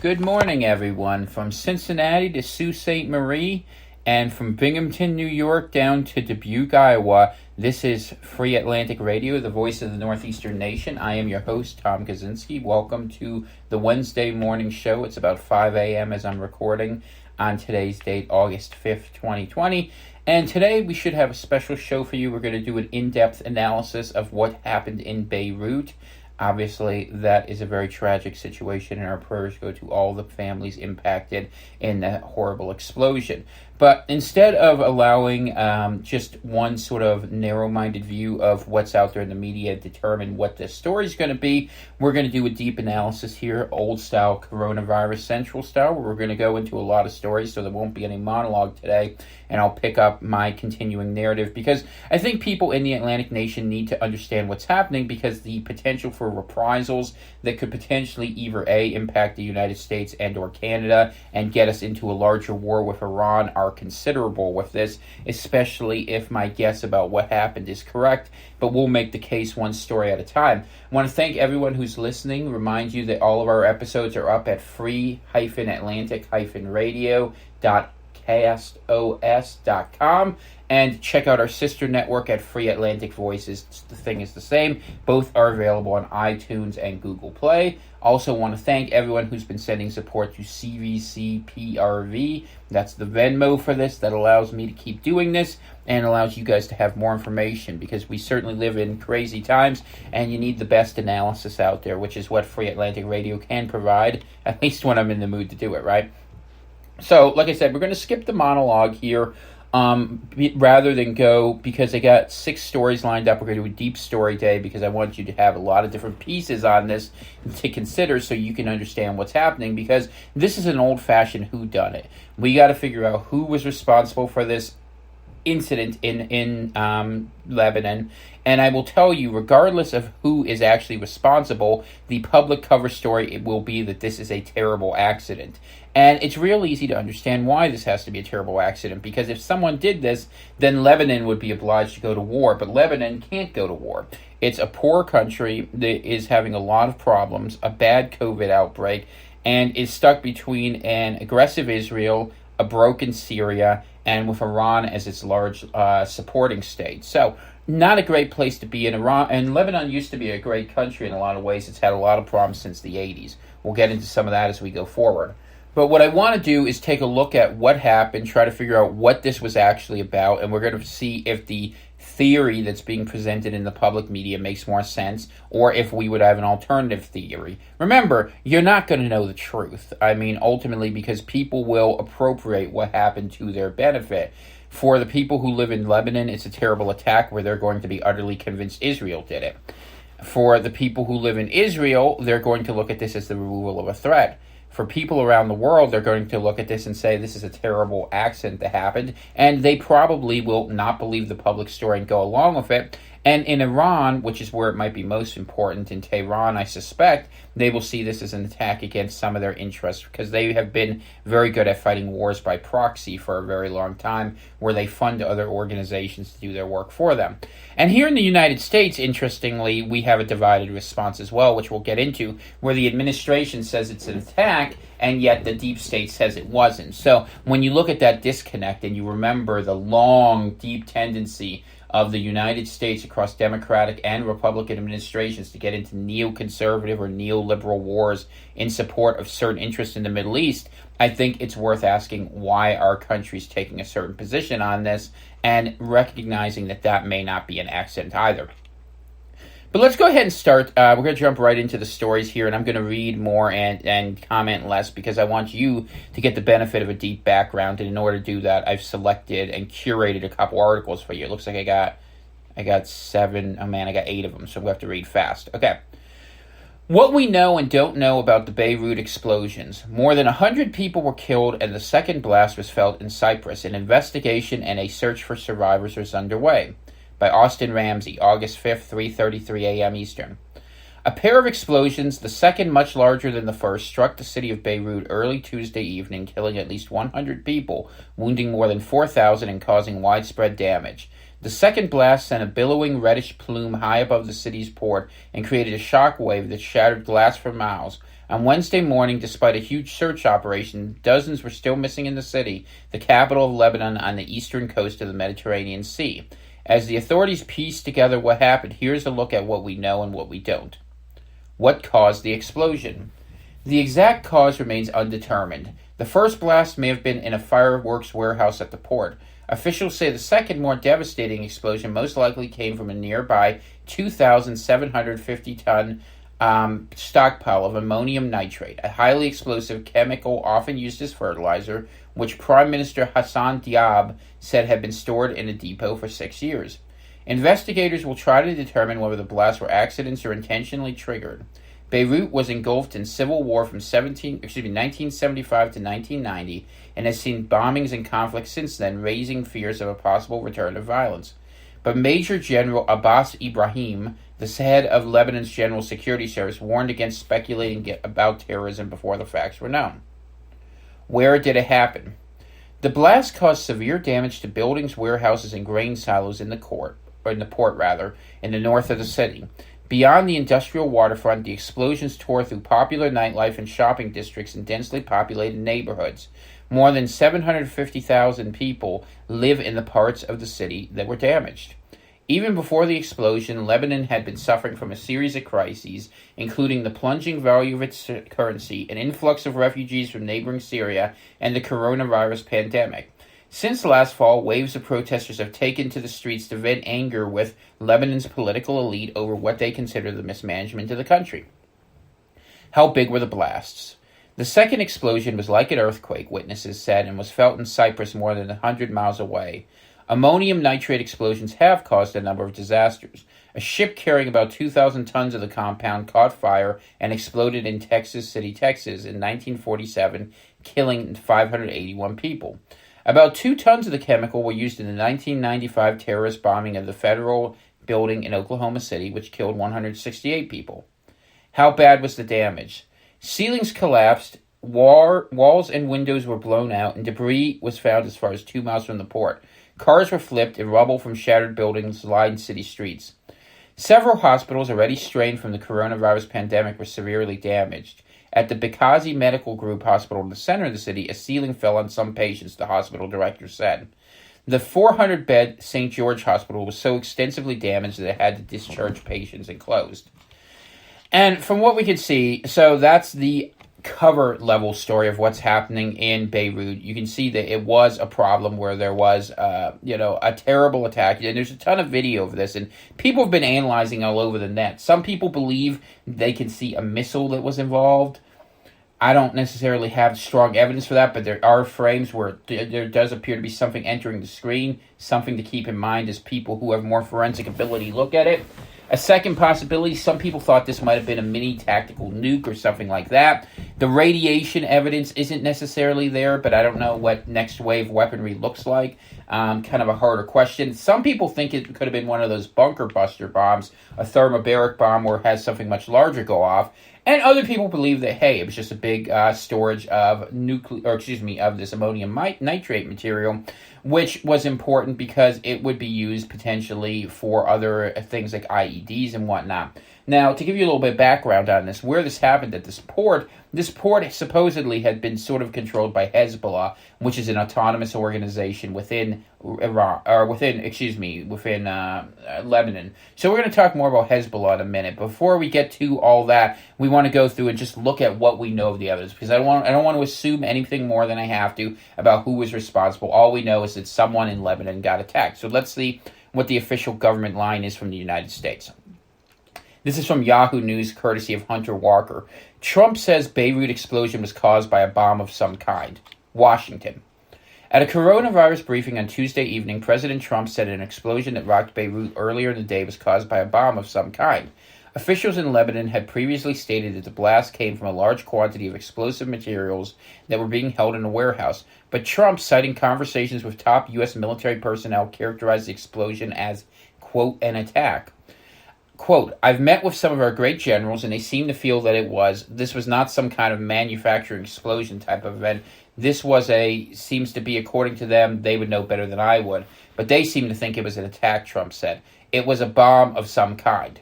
Good morning, everyone. From Cincinnati to Sault Ste. Marie, and from Binghamton, New York, down to Dubuque, Iowa, this is Free Atlantic Radio, the voice of the Northeastern nation. I am your host, Tom Kaczynski. Welcome to the Wednesday morning show. It's about 5 a.m. as I'm recording on today's date, August 5th, 2020. And today we should have a special show for you. We're going to do an in-depth analysis of what happened in Beirut. Obviously, that is a very tragic situation, and our prayers go to all the families impacted in that horrible explosion. But instead of allowing just one sort of narrow-minded view of what's out there in the media to determine what the story is going to be, we're going to do a deep analysis here, old-style coronavirus central style, where we're going to go into a lot of stories, so there won't be any monologue today, and I'll pick up my continuing narrative, because I think people in the Atlantic nation need to understand what's happening, because the potential for reprisals that could potentially either A, impact the United States and or Canada and get us into a larger war with Iran are considerable with this, especially if my guess about what happened is correct, but we'll make the case one story at a time. I want to thank everyone who's listening, remind you that all of our episodes are up at free-atlantic-radio.castos.com, and check out our sister network at Free Atlantic Voices. The thing is the same. Both are available on iTunes and Google Play. Also want to thank everyone who's been sending support to CVCPRV. That's the Venmo for this that allows me to keep doing this and allows you guys to have more information, because we certainly live in crazy times and you need the best analysis out there, which is what Free Atlantic Radio can provide, at least when I'm in the mood to do it, right? So, like I said, we're going to skip the monologue here. Rather than go, because I got 6 stories lined up. We're going to do a deep story day because I want you to have a lot of different pieces on this to consider so you can understand what's happening, because this is an old-fashioned whodunit. We got to figure out who was responsible for this incident in Lebanon, and I will tell you, regardless of who is actually responsible, the public cover story it will be that this is a terrible accident. And it's real easy to understand why this has to be a terrible accident, because if someone did this, then Lebanon would be obliged to go to war, but Lebanon can't go to war. It's a poor country that is having a lot of problems, a bad COVID outbreak, and is stuck between an aggressive Israel, a broken Syria, and with Iran as its large supporting state. So, not a great place to be in Iran. And Lebanon used to be a great country in a lot of ways. It's had a lot of problems since the 80s. We'll get into some of that as we go forward. But what I want to do is take a look at what happened, try to figure out what this was actually about, and we're going to see if the theory that's being presented in the public media makes more sense, or if we would have an alternative theory. Remember, you're not going to know the truth. I mean, ultimately, because people will appropriate what happened to their benefit. For the people who live in Lebanon, it's a terrible attack where they're going to be utterly convinced Israel did it. For the people who live in Israel, they're going to look at this as the removal of a threat. For people around the world, they're going to look at this and say this is a terrible accident that happened, and they probably will not believe the public story and go along with it. And in Iran, which is where it might be most important, in Tehran, I suspect, they will see this as an attack against some of their interests, because they have been very good at fighting wars by proxy for a very long time, where they fund other organizations to do their work for them. And here in the United States, interestingly, we have a divided response as well, which we'll get into, where the administration says it's an attack, and yet the deep state says it wasn't. So when you look at that disconnect and you remember the long, deep tendency of the United States across Democratic and Republican administrations to get into neoconservative or neoliberal wars in support of certain interests in the Middle East, I think it's worth asking why our country's taking a certain position on this and recognizing that that may not be an accident either. But let's go ahead and start. We're going to jump right into the stories here, and I'm going to read more and comment less because I want you to get the benefit of a deep background. And in order to do that, I've selected and curated a couple articles for you. It looks like I got 7. Oh man, I got 8 of them, so we have to read fast. Okay. What we know and don't know about the Beirut explosions. More than 100 people were killed, and the second blast was felt in Cyprus. An investigation and a search for survivors is underway. By Austin Ramsey, August 5th, 3:33 a.m. Eastern. A pair of explosions, the second much larger than the first, struck the city of Beirut early Tuesday evening, killing at least 100 people, wounding more than 4,000 and causing widespread damage. The second blast sent a billowing reddish plume high above the city's port and created a shock wave that shattered glass for miles. On Wednesday morning, despite a huge search operation, dozens were still missing in the city, the capital of Lebanon on the eastern coast of the Mediterranean Sea. As the authorities piece together what happened, here's a look at what we know and what we don't. What caused the explosion? The exact cause remains undetermined. The first blast may have been in a fireworks warehouse at the port. Officials say the second, more devastating explosion most likely came from a nearby 2,750-ton stockpile of ammonium nitrate, a highly explosive chemical often used as fertilizer, which Prime Minister Hassan Diab said had been stored in a depot for 6 years. Investigators will try to determine whether the blasts were accidents or intentionally triggered. Beirut was engulfed in civil war from 1975 to 1990 and has seen bombings and conflicts since then, raising fears of a possible return of violence. But Major General Abbas Ibrahim, the head of Lebanon's General Security Service, warned against speculating about terrorism before the facts were known. Where did it happen? The blast caused severe damage to buildings, warehouses, and grain silos in the port, in the north of the city. Beyond the industrial waterfront, the explosions tore through popular nightlife and shopping districts in densely populated neighborhoods. More than 750,000 people live in the parts of the city that were damaged. Even before the explosion, Lebanon had been suffering from a series of crises, including the plunging value of its currency, an influx of refugees from neighboring Syria, and the coronavirus pandemic. Since last fall, waves of protesters have taken to the streets to vent anger with Lebanon's political elite over what they consider the mismanagement of the country. How big were the blasts? The second explosion was like an earthquake, witnesses said, and was felt in Cyprus more than 100 miles away. Ammonium nitrate explosions have caused a number of disasters. A ship carrying about 2,000 tons of the compound caught fire and exploded in Texas City, Texas in 1947, killing 581 people. About 2 tons of the chemical were used in the 1995 terrorist bombing of the federal building in Oklahoma City, which killed 168 people. How bad was the damage? Ceilings collapsed, walls and windows were blown out, and debris was found as far as 2 miles from the port. Cars were flipped, and rubble from shattered buildings lined city streets. Several hospitals already strained from the coronavirus pandemic were severely damaged. At the Benghazi Medical Group Hospital in the center of the city, a ceiling fell on some patients, the hospital director said. The 400-bed St. George Hospital was so extensively damaged that it had to discharge patients and closed. And from what we could see, so that's the cover level story of what's happening in Beirut. You can see that it was a problem where there was, a terrible attack. And there's a ton of video of this, and people have been analyzing all over the net. Some people believe they can see a missile that was involved. I don't necessarily have strong evidence for that, but there are frames where there does appear to be something entering the screen, something to keep in mind as people who have more forensic ability look at it. A second possibility, some people thought this might have been a mini tactical nuke or something like that. The radiation evidence isn't necessarily there, but I don't know what next wave weaponry looks like. Kind of a harder question. Some people think it could have been one of those bunker buster bombs, a thermobaric bomb where it has something much larger go off. And other people believe that, hey, it was just a big storage of of this ammonium nitrate material, which was important because it would be used potentially for other things like IEDs and whatnot. Now, to give you a little bit of background on this, where this happened at this port supposedly had been sort of controlled by Hezbollah, which is an autonomous organization within Lebanon. So we're going to talk more about Hezbollah in a minute. Before we get to all that, we want to go through and just look at what we know of the evidence, because I don't want to assume anything more than I have to about who was responsible. All we know is that someone in Lebanon got attacked. So let's see what the official government line is from the United States. This is from Yahoo News, courtesy of Hunter Walker. Trump says Beirut explosion was caused by a bomb of some kind. Washington. At a coronavirus briefing on Tuesday evening, President Trump said an explosion that rocked Beirut earlier in the day was caused by a bomb of some kind. Officials in Lebanon had previously stated that the blast came from a large quantity of explosive materials that were being held in a warehouse, but Trump, citing conversations with top U.S. military personnel, characterized the explosion as, quote, an attack. Quote, I've met with some of our great generals, and they seem to feel that this was not some kind of manufacturing explosion type of event. This seems to be, according to them, they would know better than I would, but they seem to think it was an attack, Trump said. It was a bomb of some kind.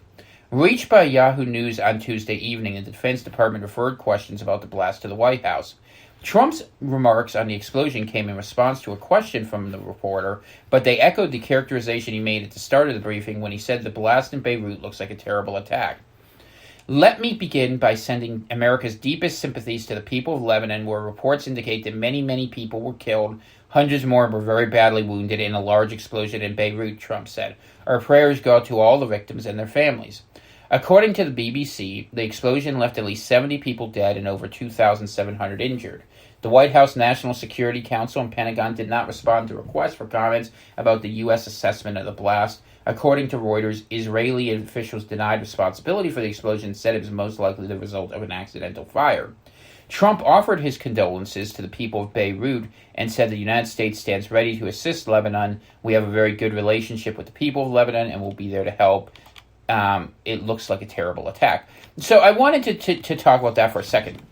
Reached by Yahoo News on Tuesday evening, the Defense Department referred questions about the blast to the White House. Trump's remarks on the explosion came in response to a question from the reporter, but they echoed the characterization he made at the start of the briefing when he said the blast in Beirut looks like a terrible attack. Let me begin by sending America's deepest sympathies to the people of Lebanon, where reports indicate that many people were killed, hundreds more were very badly wounded in a large explosion in Beirut, Trump said. Our prayers go to all the victims and their families. According to the BBC, the explosion left at least 70 people dead and over 2,700 injured. The White House National Security Council and Pentagon did not respond to requests for comments about the U.S. assessment of the blast. According to Reuters, Israeli officials denied responsibility for the explosion and said it was most likely the result of an accidental fire. Trump offered his condolences to the people of Beirut and said the United States stands ready to assist Lebanon. We have a very good relationship with the people of Lebanon and will be there to help. It looks like a terrible attack. So I wanted to talk about that for a second.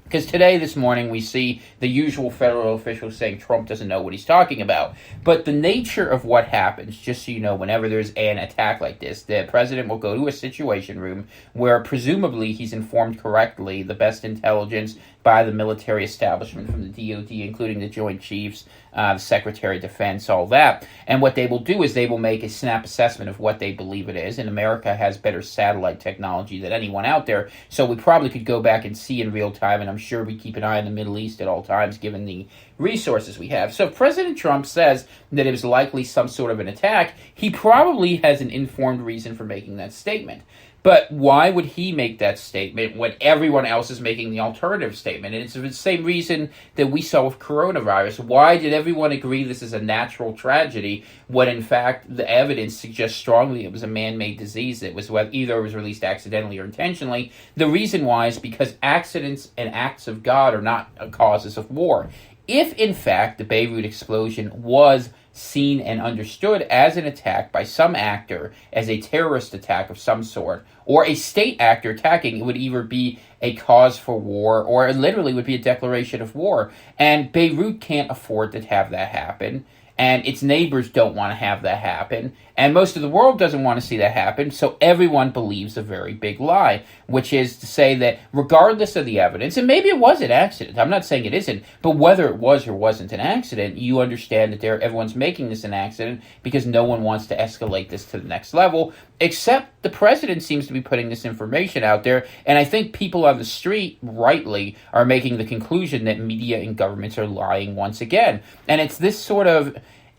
Because this morning, we see the usual federal officials saying Trump doesn't know what he's talking about. But the nature of what happens, just so you know, whenever there's an attack like this, the president will go to a situation room where presumably he's informed correctly the best intelligence by the military establishment from the DOD, including the Joint Chiefs, the Secretary of Defense, all that. And what they will do is they will make a snap assessment of what they believe it is. And America has better satellite technology than anyone out there, so we probably could go back and see in real time, and I'm sure we keep an eye on the Middle East at all times, given the resources we have. So if President Trump says that it was likely some sort of an attack, he probably has an informed reason for making that statement. But why would he make that statement when everyone else is making the alternative statement? And it's the same reason that we saw with coronavirus. Why did everyone agree this is a natural tragedy when, in fact, the evidence suggests strongly it was a man-made disease that was either it was released accidentally or intentionally? The reason why is because accidents and acts of God are not causes of war. If, in fact, the Beirut explosion was seen and understood as an attack by some actor, as a terrorist attack of some sort, or a state actor attacking, it would either be a cause for war or it literally would be a declaration of war. And Beirut can't afford to have that happen. And its neighbors don't want to have that happen. And most of the world doesn't want to see that happen. So everyone believes a very big lie, which is to say that regardless of the evidence, and maybe it was an accident, I'm not saying it isn't, but whether it was or wasn't an accident, you understand that everyone's making this an accident because no one wants to escalate this to the next level, except the president seems to be putting this information out there. And I think people on the street, rightly, are making the conclusion that media and governments are lying once again. And it's this sort of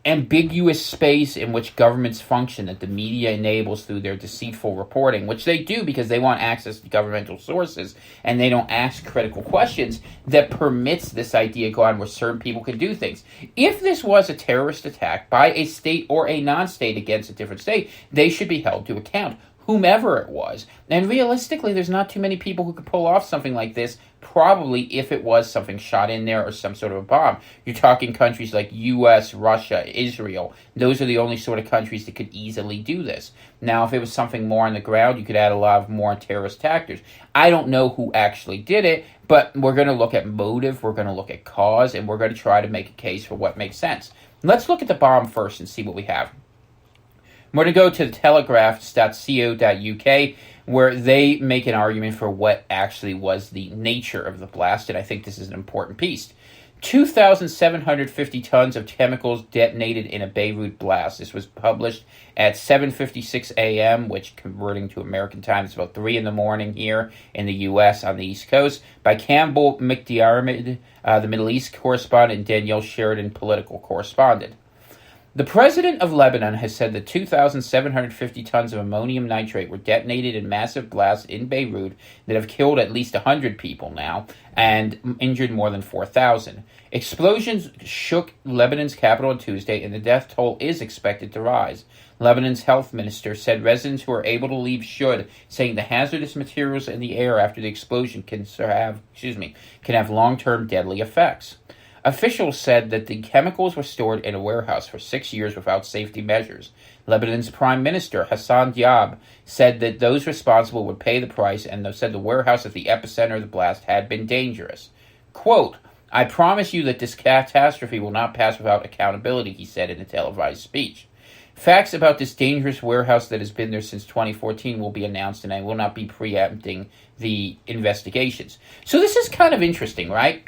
ambiguous space in which governments function that the media enables through their deceitful reporting, which they do because they want access to governmental sources and they don't ask critical questions, that permits this idea go on where certain people can do things. If this was a terrorist attack by a state or a non-state against a different state, they should be held to account, whomever it was. And realistically, there's not too many people who could pull off something like this, probably if it was something shot in there or some sort of a bomb. You're talking countries like U.S., Russia, Israel. Those are the only sort of countries that could easily do this. Now, if it was something more on the ground, you could add a lot of more terrorist actors. I don't know who actually did it, but we're going to look at motive, we're going to look at cause, and we're going to try to make a case for what makes sense. Let's look at the bomb first and see what we have. We're going to go to telegraph.co.uk, where they make an argument for what actually was the nature of the blast, and I think this is an important piece. 2,750 tons of chemicals detonated in a Beirut blast. This was published at 7:56 a.m., which, converting to American time, is about 3 in the morning here in the U.S. on the East Coast, by Campbell McDiarmid, the Middle East correspondent, and Danielle Sheridan, political correspondent. The president of Lebanon has said that 2,750 tons of ammonium nitrate were detonated in massive blasts in Beirut that have killed at least 100 people now and injured more than 4,000. Explosions shook Lebanon's capital on Tuesday, and the death toll is expected to rise. Lebanon's health minister said residents who are able to leave should, saying the hazardous materials in the air after the explosion can have long-term deadly effects. Officials said that the chemicals were stored in a warehouse for 6 years without safety measures. Lebanon's Prime Minister, Hassan Diab, said that those responsible would pay the price and said the warehouse at the epicenter of the blast had been dangerous. Quote, "I promise you that this catastrophe will not pass without accountability," he said in a televised speech. Facts about this dangerous warehouse that has been there since 2014 will be announced, and I will not be preempting the investigations. So this is kind of interesting, right?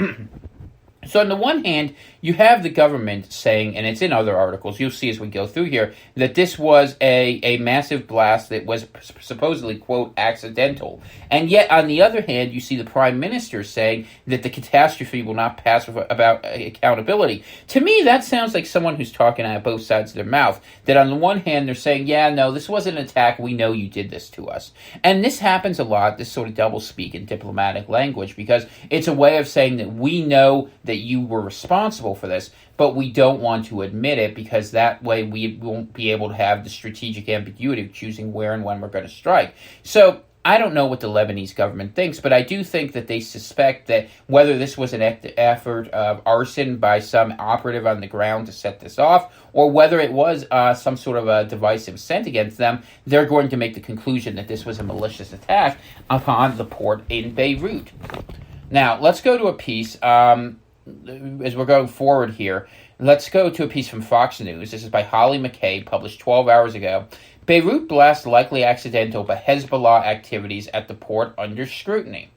So on the one hand, you have the government saying, and it's in other articles, you'll see as we go through here, that this was a massive blast that was supposedly, quote, accidental. And yet, on the other hand, you see the prime minister saying that the catastrophe will not pass about accountability. To me, that sounds like someone who's talking out of both sides of their mouth. That on the one hand, they're saying, yeah, no, this wasn't an attack. We know you did this to us. And this happens a lot, this sort of doublespeak in diplomatic language, because it's a way of saying that we know that you were responsible for this, but we don't want to admit it because that way we won't be able to have the strategic ambiguity of choosing where and when we're going to strike. So I don't know what the Lebanese government thinks, but I do think that they suspect that whether this was an effort of arson by some operative on the ground to set this off, or whether it was some sort of a divisive sent against them, they're going to make the conclusion that this was a malicious attack upon the port in Beirut. Now, let's go to a piece, as we're going forward here, let's go to a piece from Fox News. This is by Holly McKay, published 12 hours ago. Beirut blast likely accidental, but Hezbollah activities at the port under scrutiny.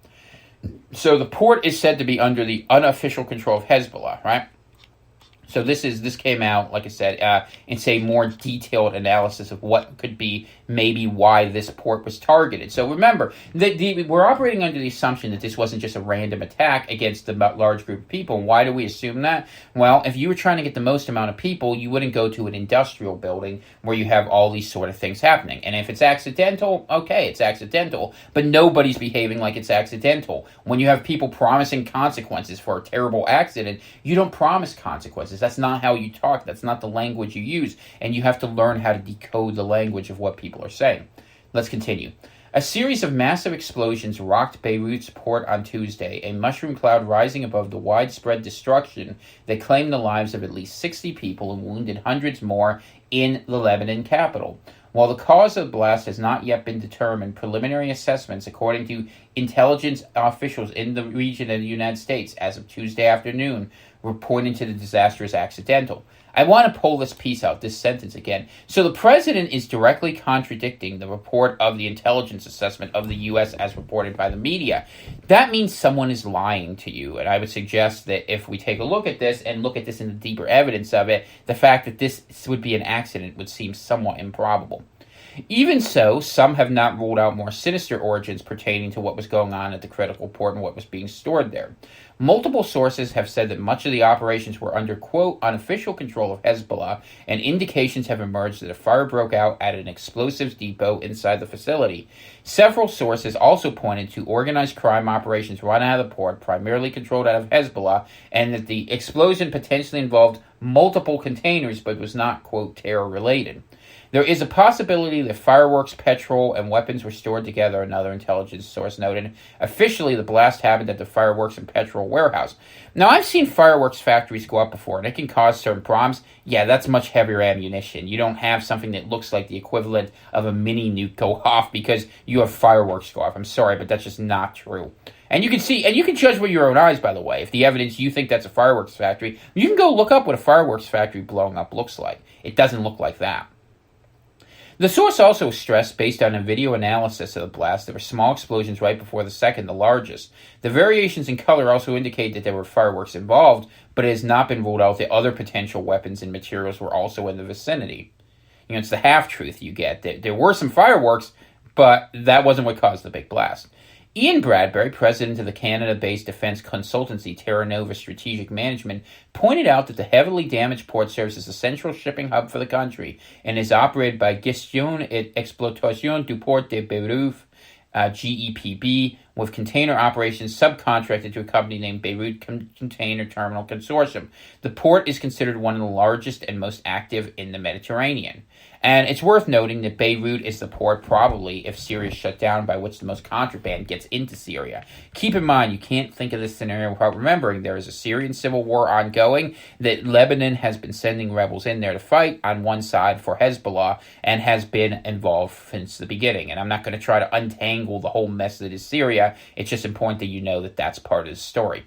So the port is said to be under the unofficial control of Hezbollah, right? So this came out, like I said, it's a more detailed analysis of what could be maybe why this port was targeted. So remember, we're operating under the assumption that this wasn't just a random attack against a large group of people. And why do we assume that? Well, if you were trying to get the most amount of people, you wouldn't go to an industrial building where you have all these sort of things happening. And if it's accidental, okay, it's accidental. But nobody's behaving like it's accidental. When you have people promising consequences for a terrible accident, you don't promise consequences. That's not how you talk. That's not the language you use. And you have to learn how to decode the language of what people are saying. Let's continue. A series of massive explosions rocked Beirut's port on Tuesday, a mushroom cloud rising above the widespread destruction that claimed the lives of at least 60 people and wounded hundreds more in the Lebanon capital. While the cause of the blast has not yet been determined, preliminary assessments, according to intelligence officials in the region of the United States as of Tuesday afternoon, were pointing to the disaster as accidental. I want to pull this piece out, this sentence again. So the president is directly contradicting the report of the intelligence assessment of the U.S. as reported by the media. That means someone is lying to you, and I would suggest that if we take a look at this and look at this in the deeper evidence of it, the fact that this would be an accident would seem somewhat improbable. Even so, some have not ruled out more sinister origins pertaining to what was going on at the critical port and what was being stored there. Multiple sources have said that much of the operations were under, quote, unofficial control of Hezbollah, and indications have emerged that a fire broke out at an explosives depot inside the facility. Several sources also pointed to organized crime operations run out of the port, primarily controlled out of Hezbollah, and that the explosion potentially involved multiple containers but was not, quote, terror-related. There is a possibility that fireworks, petrol, and weapons were stored together, another intelligence source noted. Officially, the blast happened at the fireworks and petrol warehouse. Now, I've seen fireworks factories go up before, and it can cause certain problems. Yeah, that's much heavier ammunition. You don't have something that looks like the equivalent of a mini nuke go off because you have fireworks go off. I'm sorry, but that's just not true. And you can see, and you can judge with your own eyes, by the way. If the evidence, you think that's a fireworks factory, you can go look up what a fireworks factory blowing up looks like. It doesn't look like that. The source also stressed, based on a video analysis of the blast, there were small explosions right before the second, the largest. The variations in color also indicate that there were fireworks involved, but it has not been ruled out that other potential weapons and materials were also in the vicinity. You know, it's the half-truth you get. There were some fireworks, but that wasn't what caused the big blast. Ian Bradbury, president of the Canada-based defense consultancy Terra Nova Strategic Management, pointed out that the heavily damaged port serves as a central shipping hub for the country and is operated by Gestion et Exploitation du Port de Beirut, GEPB, with container operations subcontracted to a company named Beirut Container Terminal Consortium. The port is considered one of the largest and most active in the Mediterranean. And it's worth noting that Beirut is the port, probably, if Syria is shut down, by which the most contraband gets into Syria. Keep in mind, you can't think of this scenario without remembering there is a Syrian civil war ongoing, that Lebanon has been sending rebels in there to fight on one side for Hezbollah and has been involved since the beginning. And I'm not going to try to untangle the whole mess that is Syria. It's just important that you know that that's part of the story.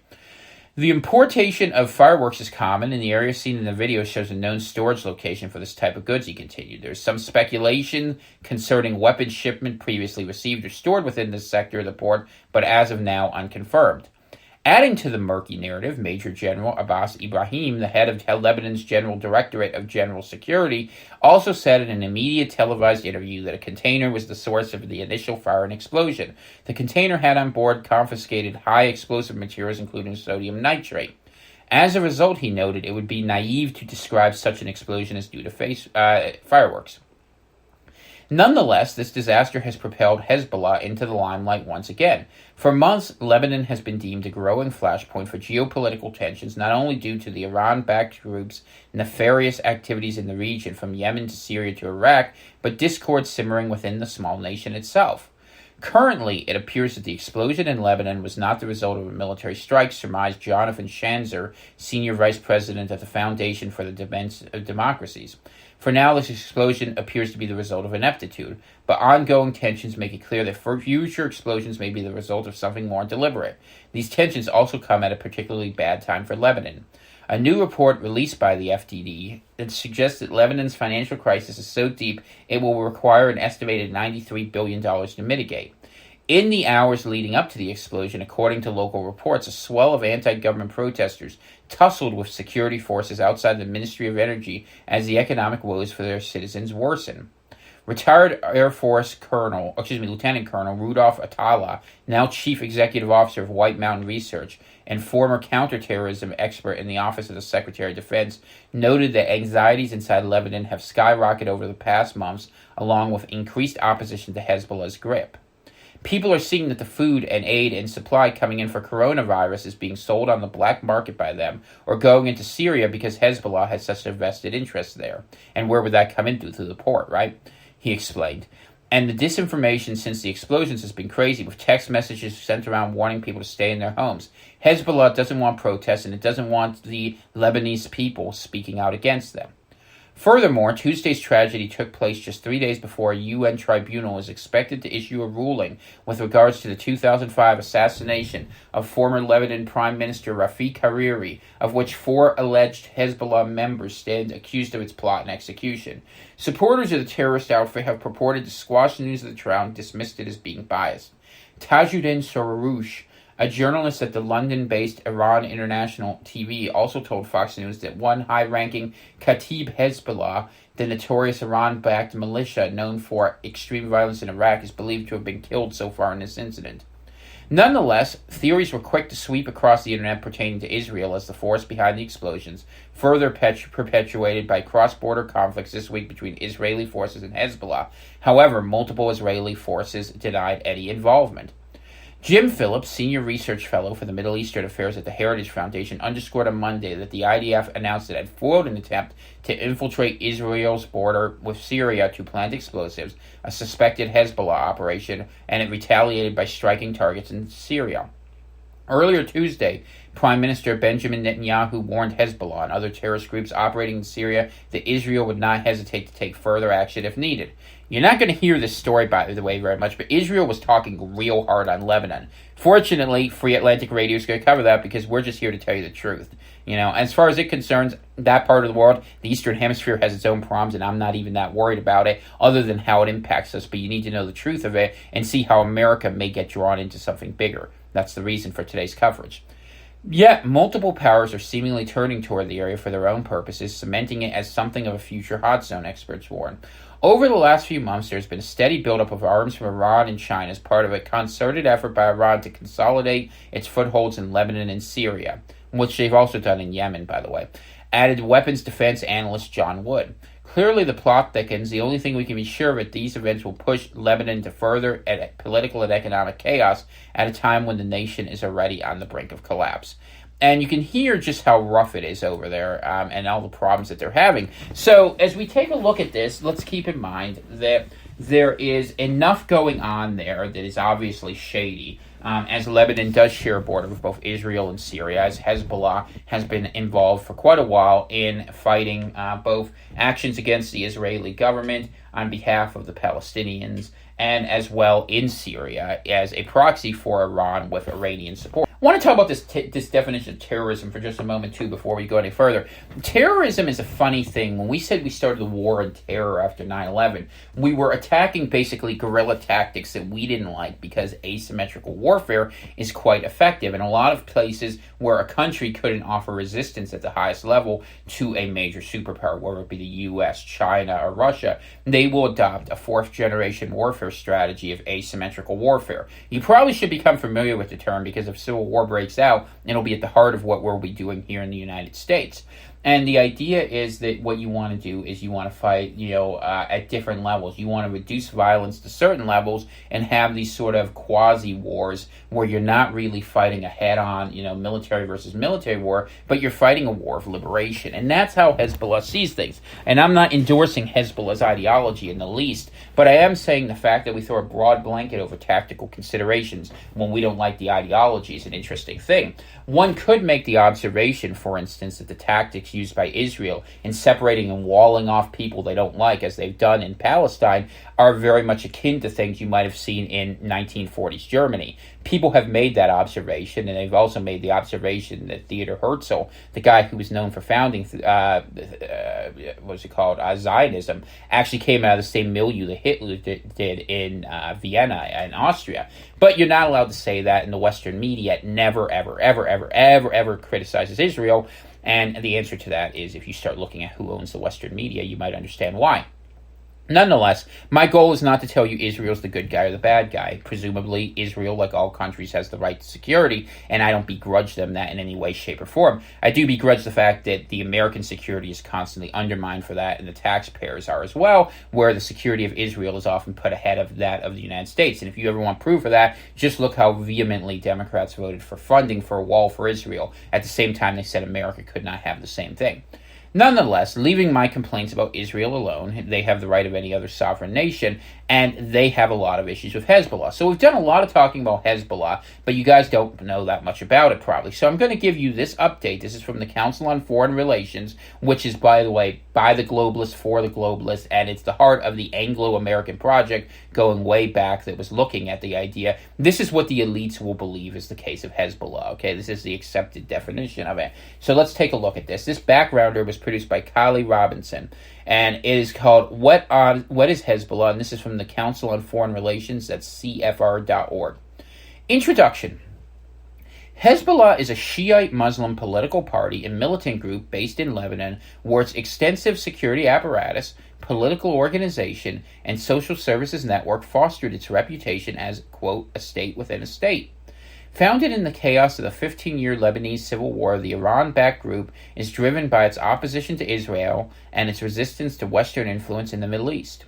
The importation of fireworks is common, and the area seen in the video shows a known storage location for this type of goods, he continued. There's some speculation concerning weapons shipment previously received or stored within this sector of the port, but as of now, unconfirmed. Adding to the murky narrative, Major General Abbas Ibrahim, the head of Lebanon's General Directorate of General Security, also said in an immediate televised interview that a container was the source of the initial fire and explosion. The container had on board confiscated high explosive materials, including sodium nitrate. As a result, he noted, it would be naive to describe such an explosion as due to fireworks. Nonetheless, this disaster has propelled Hezbollah into the limelight once again. For months, Lebanon has been deemed a growing flashpoint for geopolitical tensions, not only due to the Iran-backed group's nefarious activities in the region from Yemen to Syria to Iraq, but discord simmering within the small nation itself. Currently, it appears that the explosion in Lebanon was not the result of a military strike, surmised Jonathan Schanzer, senior vice president of the Foundation for the Defense of Democracies. For now, this explosion appears to be the result of ineptitude, but ongoing tensions make it clear that future explosions may be the result of something more deliberate. These tensions also come at a particularly bad time for Lebanon. A new report released by the FDD that suggests that Lebanon's financial crisis is so deep it will require an estimated $93 billion to mitigate. In the hours leading up to the explosion, according to local reports, a swell of anti-government protesters tussled with security forces outside the Ministry of Energy as the economic woes for their citizens worsen. Retired Air Force Lieutenant Colonel Rudolph Atala, now Chief Executive Officer of White Mountain Research and former counterterrorism expert in the Office of the Secretary of Defense, noted that anxieties inside Lebanon have skyrocketed over the past months, along with increased opposition to Hezbollah's grip. People are seeing that the food and aid and supply coming in for coronavirus is being sold on the black market by them, or going into Syria because Hezbollah has such a vested interest there. And where would that come into? Through the port, right? He explained. And the disinformation since the explosions has been crazy, with text messages sent around warning people to stay in their homes. Hezbollah doesn't want protests, and it doesn't want the Lebanese people speaking out against them. Furthermore, Tuesday's tragedy took place just 3 days before a UN tribunal is expected to issue a ruling with regards to the 2005 assassination of former Lebanon Prime Minister Rafik Hariri, of which 4 alleged Hezbollah members stand accused of its plot and execution. Supporters of the terrorist outfit have purported to squash the news of the trial and dismissed it as being biased. Tajuddin Soroush, a journalist at the London-based Iran International TV, also told Fox News that one high-ranking Kataib Hezbollah, the notorious Iran-backed militia known for extreme violence in Iraq, is believed to have been killed so far in this incident. Nonetheless, theories were quick to sweep across the internet pertaining to Israel as the force behind the explosions, further perpetuated by cross-border conflicts this week between Israeli forces and Hezbollah. However, multiple Israeli forces denied any involvement. Jim Phillips, Senior Research Fellow for the Middle Eastern Affairs at the Heritage Foundation, underscored on Monday that the IDF announced it had foiled an attempt to infiltrate Israel's border with Syria to plant explosives, a suspected Hezbollah operation, and it retaliated by striking targets in Syria. Earlier Tuesday, Prime Minister Benjamin Netanyahu warned Hezbollah and other terrorist groups operating in Syria that Israel would not hesitate to take further action if needed. You're not going to hear this story, by the way, very much, but Israel was talking real hard on Lebanon. Fortunately, Free Atlantic Radio is going to cover that because we're just here to tell you the truth. You know, as far as it concerns that part of the world, the Eastern Hemisphere has its own problems, and I'm not even that worried about it, other than how it impacts us. But you need to know the truth of it and see how America may get drawn into something bigger. That's the reason for today's coverage. Yet, multiple powers are seemingly turning toward the area for their own purposes, cementing it as something of a future hot zone, experts warn. Over the last few months, there's been a steady buildup of arms from Iran and China as part of a concerted effort by Iran to consolidate its footholds in Lebanon and Syria, which they've also done in Yemen, by the way, added weapons defense analyst John Wood. Clearly, the plot thickens. The only thing we can be sure of is these events will push Lebanon to further political and economic chaos at a time when the nation is already on the brink of collapse. And you can hear just how rough it is over there and all the problems that they're having. So as we take a look at this, let's keep in mind that there is enough going on there that is obviously shady, as Lebanon does share a border with both Israel and Syria, as Hezbollah has been involved for quite a while in fighting both actions against the Israeli government on behalf of the Palestinians, and as well in Syria as a proxy for Iran with Iranian support. I want to talk about this definition of terrorism for just a moment, too, before we go any further. Terrorism is a funny thing. When we said we started the war on terror after 9/11, we were attacking basically guerrilla tactics that we didn't like because asymmetrical warfare is quite effective. In a lot of places where a country couldn't offer resistance at the highest level to a major superpower, whether it be the U.S., China, or Russia, they will adopt a fourth-generation warfare strategy of asymmetrical warfare. You probably should become familiar with the term because if civil war breaks out, it'll be at the heart of what we'll be doing here in the United States. And the idea is that what you want to do is you want to fight, at different levels. You want to reduce violence to certain levels and have these sort of quasi-wars where you're not really fighting a head-on, military versus military war, but you're fighting a war of liberation. And that's how Hezbollah sees things. And I'm not endorsing Hezbollah's ideology in the least, but I am saying the fact that we throw a broad blanket over tactical considerations when we don't like the ideology is an interesting thing. One could make the observation, for instance, that the tactics used by Israel in separating and walling off people they don't like, as they've done in Palestine, are very much akin to things you might have seen in 1940s Germany. People have made that observation, and they've also made the observation that Theodor Herzl, the guy who was known for founding, Zionism, actually came out of the same milieu that Hitler did in Vienna and Austria. But you're not allowed to say that, and the Western media never, ever, ever, ever, ever, ever criticizes Israel. And the answer to that is if you start looking at who owns the Western media, you might understand why. Nonetheless, my goal is not to tell you Israel's the good guy or the bad guy. Presumably, Israel, like all countries, has the right to security, and I don't begrudge them that in any way, shape, or form. I do begrudge the fact that the American security is constantly undermined for that, and the taxpayers are as well, where the security of Israel is often put ahead of that of the United States. And if you ever want proof of that, just look how vehemently Democrats voted for funding for a wall for Israel. At the same time, they said America could not have the same thing. Nonetheless, leaving my complaints about Israel alone, they have the right of any other sovereign nation, and they have a lot of issues with Hezbollah. So we've done a lot of talking about Hezbollah, but you guys don't know that much about it probably. So I'm going to give you this update. This is from the Council on Foreign Relations, which is, by the way, by the globalists, for the globalists, and it's the heart of the Anglo-American project going way back that was looking at the idea. This is what the elites will believe is the case of Hezbollah, okay? This is the accepted definition of it. So let's take a look at this. This backgrounder was produced by Kylie Robinson, and it is called What is Hezbollah? And this is from the Council on Foreign Relations, that's CFR.org. Introduction. Hezbollah is a Shiite Muslim political party and militant group based in Lebanon where its extensive security apparatus, political organization, and social services network fostered its reputation as, quote, a state within a state. Founded in the chaos of the 15-year Lebanese civil war, the Iran-backed group is driven by its opposition to Israel and its resistance to Western influence in the Middle East.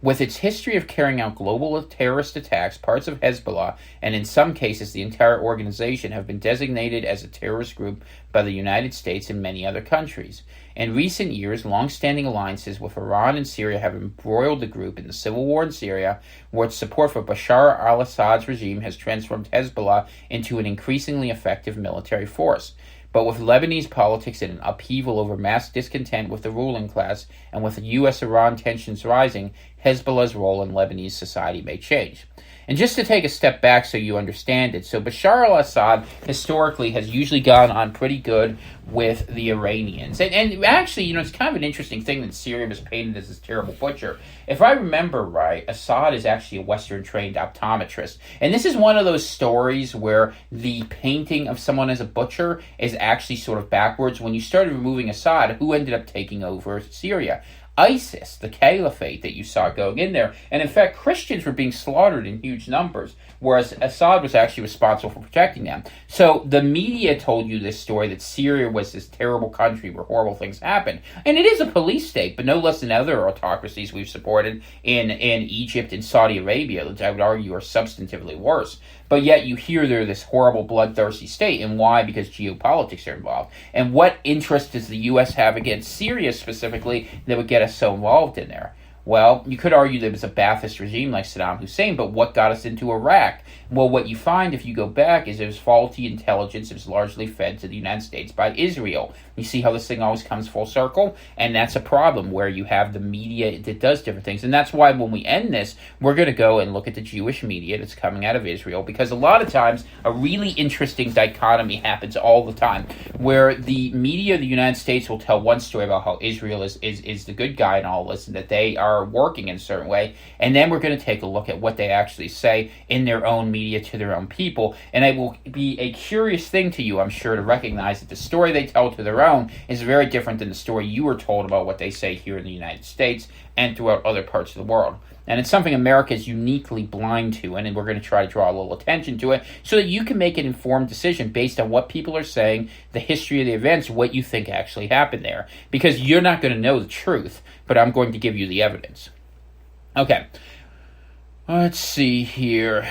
With its history of carrying out global terrorist attacks, parts of Hezbollah, and in some cases the entire organization, have been designated as a terrorist group by the United States and many other countries. In recent years, long-standing alliances with Iran and Syria have embroiled the group in the civil war in Syria, where its support for Bashar al-Assad's regime has transformed Hezbollah into an increasingly effective military force. But with Lebanese politics in an upheaval over mass discontent with the ruling class, and with U.S.-Iran tensions rising, Hezbollah's role in Lebanese society may change. And just to take a step back so you understand it, so Bashar al-Assad historically has usually gone on pretty good with the Iranians. And actually, it's kind of an interesting thing that Syria was painted as this terrible butcher. If I remember right, Assad is actually a Western-trained optometrist. And this is one of those stories where the painting of someone as a butcher is actually sort of backwards. When you started removing Assad, who ended up taking over Syria? ISIS, the caliphate that you saw going in there. And in fact, Christians were being slaughtered in huge numbers, whereas Assad was actually responsible for protecting them. So the media told you this story that Syria was this terrible country where horrible things happened. And it is a police state, but no less than other autocracies we've supported in Egypt and Saudi Arabia, which I would argue are substantively worse. But yet you hear they're this horrible, bloodthirsty state. And why? Because geopolitics are involved. And what interest does the U.S. have against Syria specifically that would get us so involved in there? Well, you could argue that it was a Ba'athist regime like Saddam Hussein, but what got us into Iraq? Well, what you find if you go back is it was faulty intelligence. It was largely fed to the United States by Israel. You see how this thing always comes full circle? And that's a problem where you have the media that does different things. And that's why when we end this, we're going to go and look at the Jewish media that's coming out of Israel, because a lot of times a really interesting dichotomy happens all the time, where the media of the United States will tell one story about how Israel is the good guy and all this, and that they are working in a certain way, and then we're going to take a look at what they actually say in their own media to their own people. And it will be a curious thing to you, I'm sure, to recognize that the story they tell to their own is very different than the story you were told about what they say here in the United States and throughout other parts of the world. And it's something America is uniquely blind to, and we're going to try to draw a little attention to it so that you can make an informed decision based on what people are saying, the history of the events, what you think actually happened there. Because you're not going to know the truth, but I'm going to give you the evidence. Okay, let's see here.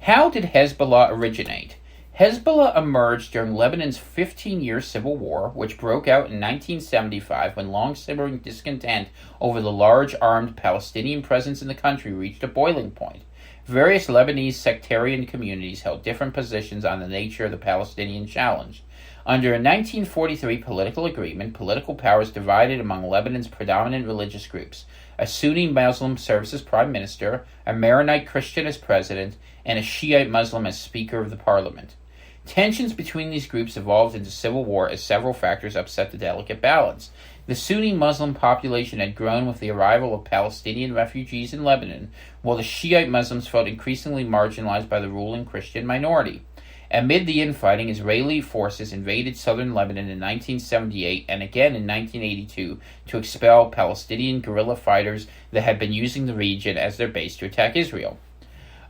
How did Hezbollah originate? Hezbollah emerged during Lebanon's 15-year civil war, which broke out in 1975 when long-simmering discontent over the large armed Palestinian presence in the country reached a boiling point. Various Lebanese sectarian communities held different positions on the nature of the Palestinian challenge. Under a 1943 political agreement, political powers divided among Lebanon's predominant religious groups: a Sunni Muslim serves as prime minister, a Maronite Christian as president, and a Shiite Muslim as speaker of the parliament. Tensions between these groups evolved into civil war as several factors upset the delicate balance. The Sunni Muslim population had grown with the arrival of Palestinian refugees in Lebanon, while the Shiite Muslims felt increasingly marginalized by the ruling Christian minority. Amid the infighting, Israeli forces invaded southern Lebanon in 1978 and again in 1982 to expel Palestinian guerrilla fighters that had been using the region as their base to attack Israel.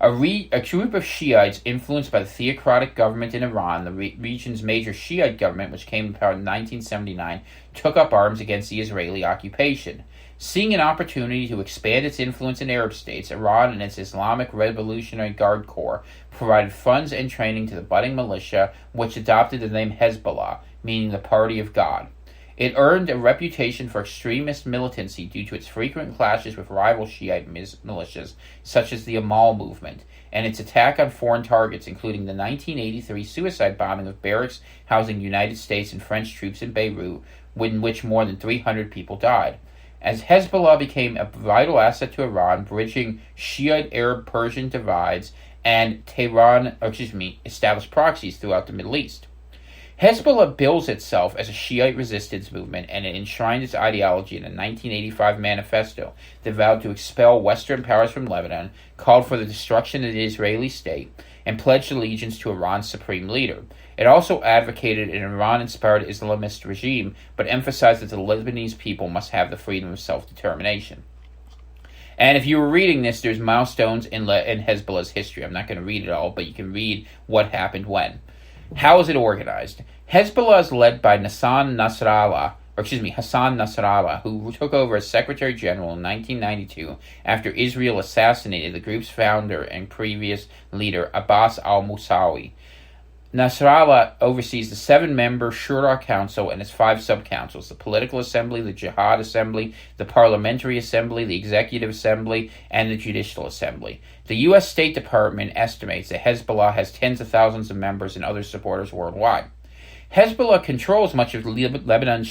A group of Shiites influenced by the theocratic government in Iran, the region's major Shiite government, which came to power in 1979, took up arms against the Israeli occupation. Seeing an opportunity to expand its influence in Arab states, Iran and its Islamic Revolutionary Guard Corps provided funds and training to the budding militia, which adopted the name Hezbollah, meaning the Party of God. It earned a reputation for extremist militancy due to its frequent clashes with rival Shiite militias, such as the Amal movement, and its attack on foreign targets, including the 1983 suicide bombing of barracks housing United States and French troops in Beirut, in which more than 300 people died. As Hezbollah became a vital asset to Iran, bridging Shiite Arab-Persian divides, and Tehran established proxies throughout the Middle East. Hezbollah bills itself as a Shiite resistance movement, and it enshrined its ideology in a 1985 manifesto that vowed to expel Western powers from Lebanon, called for the destruction of the Israeli state, and pledged allegiance to Iran's supreme leader. It also advocated an Iran-inspired Islamist regime, but emphasized that the Lebanese people must have the freedom of self-determination. And if you were reading this, there's milestones in Hezbollah's history. I'm not going to read it all, but you can read what happened when. How is it organized? Hezbollah is led by Hassan Nasrallah, who took over as Secretary General in 1992 after Israel assassinated the group's founder and previous leader, Abbas al-Musawi. Nasrallah oversees the 7-member Shura Council and its 5 sub-councils: the Political Assembly, the Jihad Assembly, the Parliamentary Assembly, the Executive Assembly, and the Judicial Assembly. The U.S. State Department estimates that Hezbollah has tens of thousands of members and other supporters worldwide. Hezbollah controls much of Lebanon's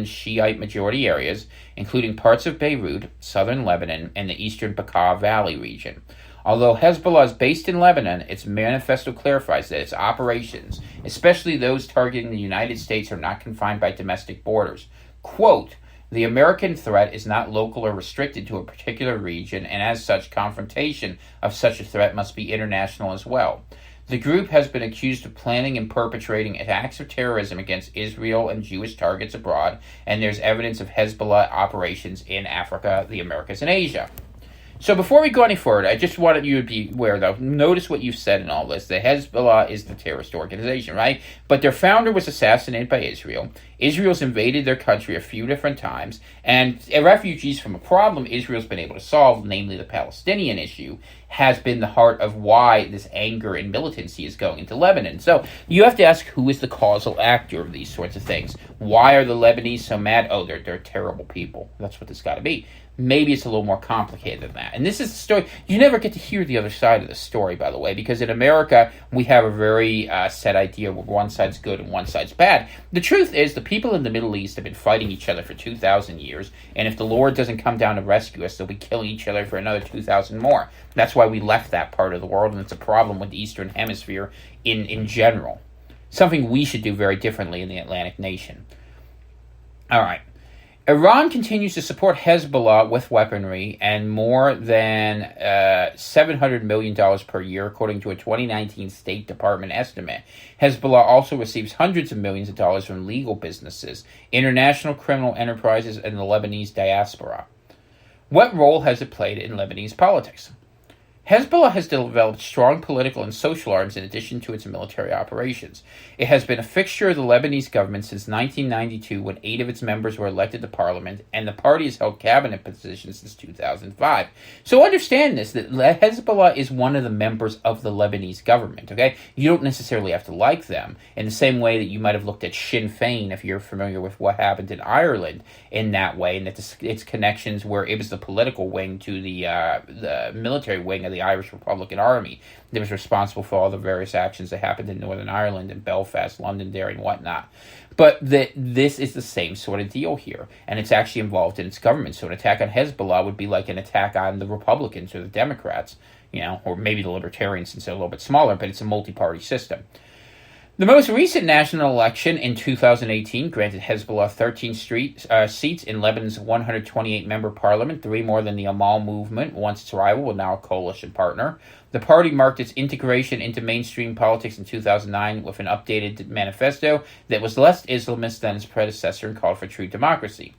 Shiite majority areas, including parts of Beirut, southern Lebanon, and the eastern Bekaa Valley region. Although Hezbollah is based in Lebanon, its manifesto clarifies that its operations, especially those targeting the United States, are not confined by domestic borders. Quote, "The American threat is not local or restricted to a particular region, and as such, confrontation of such a threat must be international as well. The group has been accused of planning and perpetrating acts of terrorism against Israel and Jewish targets abroad, and there's evidence of Hezbollah operations in Africa, the Americas, and Asia." So before we go any further, I just wanted you to be aware, though. Notice what you've said in all this. The Hezbollah is the terrorist organization, right? But their founder was assassinated by Israel. Israel's invaded their country a few different times. And refugees from a problem Israel's been able to solve, namely the Palestinian issue, has been the heart of why this anger and militancy is going into Lebanon. So you have to ask, who is the causal actor of these sorts of things? Why are the Lebanese so mad? Oh, they're terrible people. That's what this got to be. Maybe it's a little more complicated than that. And this is the story. You never get to hear the other side of the story, by the way, because in America, we have a very set idea where one side's good and one side's bad. The truth is, the people in the Middle East have been fighting each other for 2,000 years, and if the Lord doesn't come down to rescue us, they'll be killing each other for another 2,000 more. That's why we left that part of the world, and it's a problem with the Eastern Hemisphere in general. Something we should do very differently in the Atlantic nation. All right. Iran continues to support Hezbollah with weaponry and more than $700 million per year, according to a 2019 State Department estimate. Hezbollah also receives hundreds of millions of dollars from legal businesses, international criminal enterprises, and the Lebanese diaspora. What role has it played in Lebanese politics? Hezbollah has developed strong political and social arms in addition to its military operations. It has been a fixture of the Lebanese government since 1992, when 8 of its members were elected to parliament, and the party has held cabinet positions since 2005. So understand this, that Hezbollah is one of the members of the Lebanese government, okay? You don't necessarily have to like them, in the same way that you might have looked at Sinn Féin, if you're familiar with what happened in Ireland, in that way, and that its connections where it was the political wing to the military wing of the Irish Republican Army that was responsible for all the various actions that happened in Northern Ireland and Belfast, Londonderry, and whatnot. But this is the same sort of deal here, and it's actually involved in its government. So an attack on Hezbollah would be like an attack on the Republicans or the Democrats, or maybe the Libertarians since they're a little bit smaller, but it's a multi-party system. The most recent national election in 2018 granted Hezbollah 13 seats in Lebanon's 128-member parliament, 3 more than the Amal movement, once its rival, and now a coalition partner. The party marked its integration into mainstream politics in 2009 with an updated manifesto that was less Islamist than its predecessor and called for true democracy.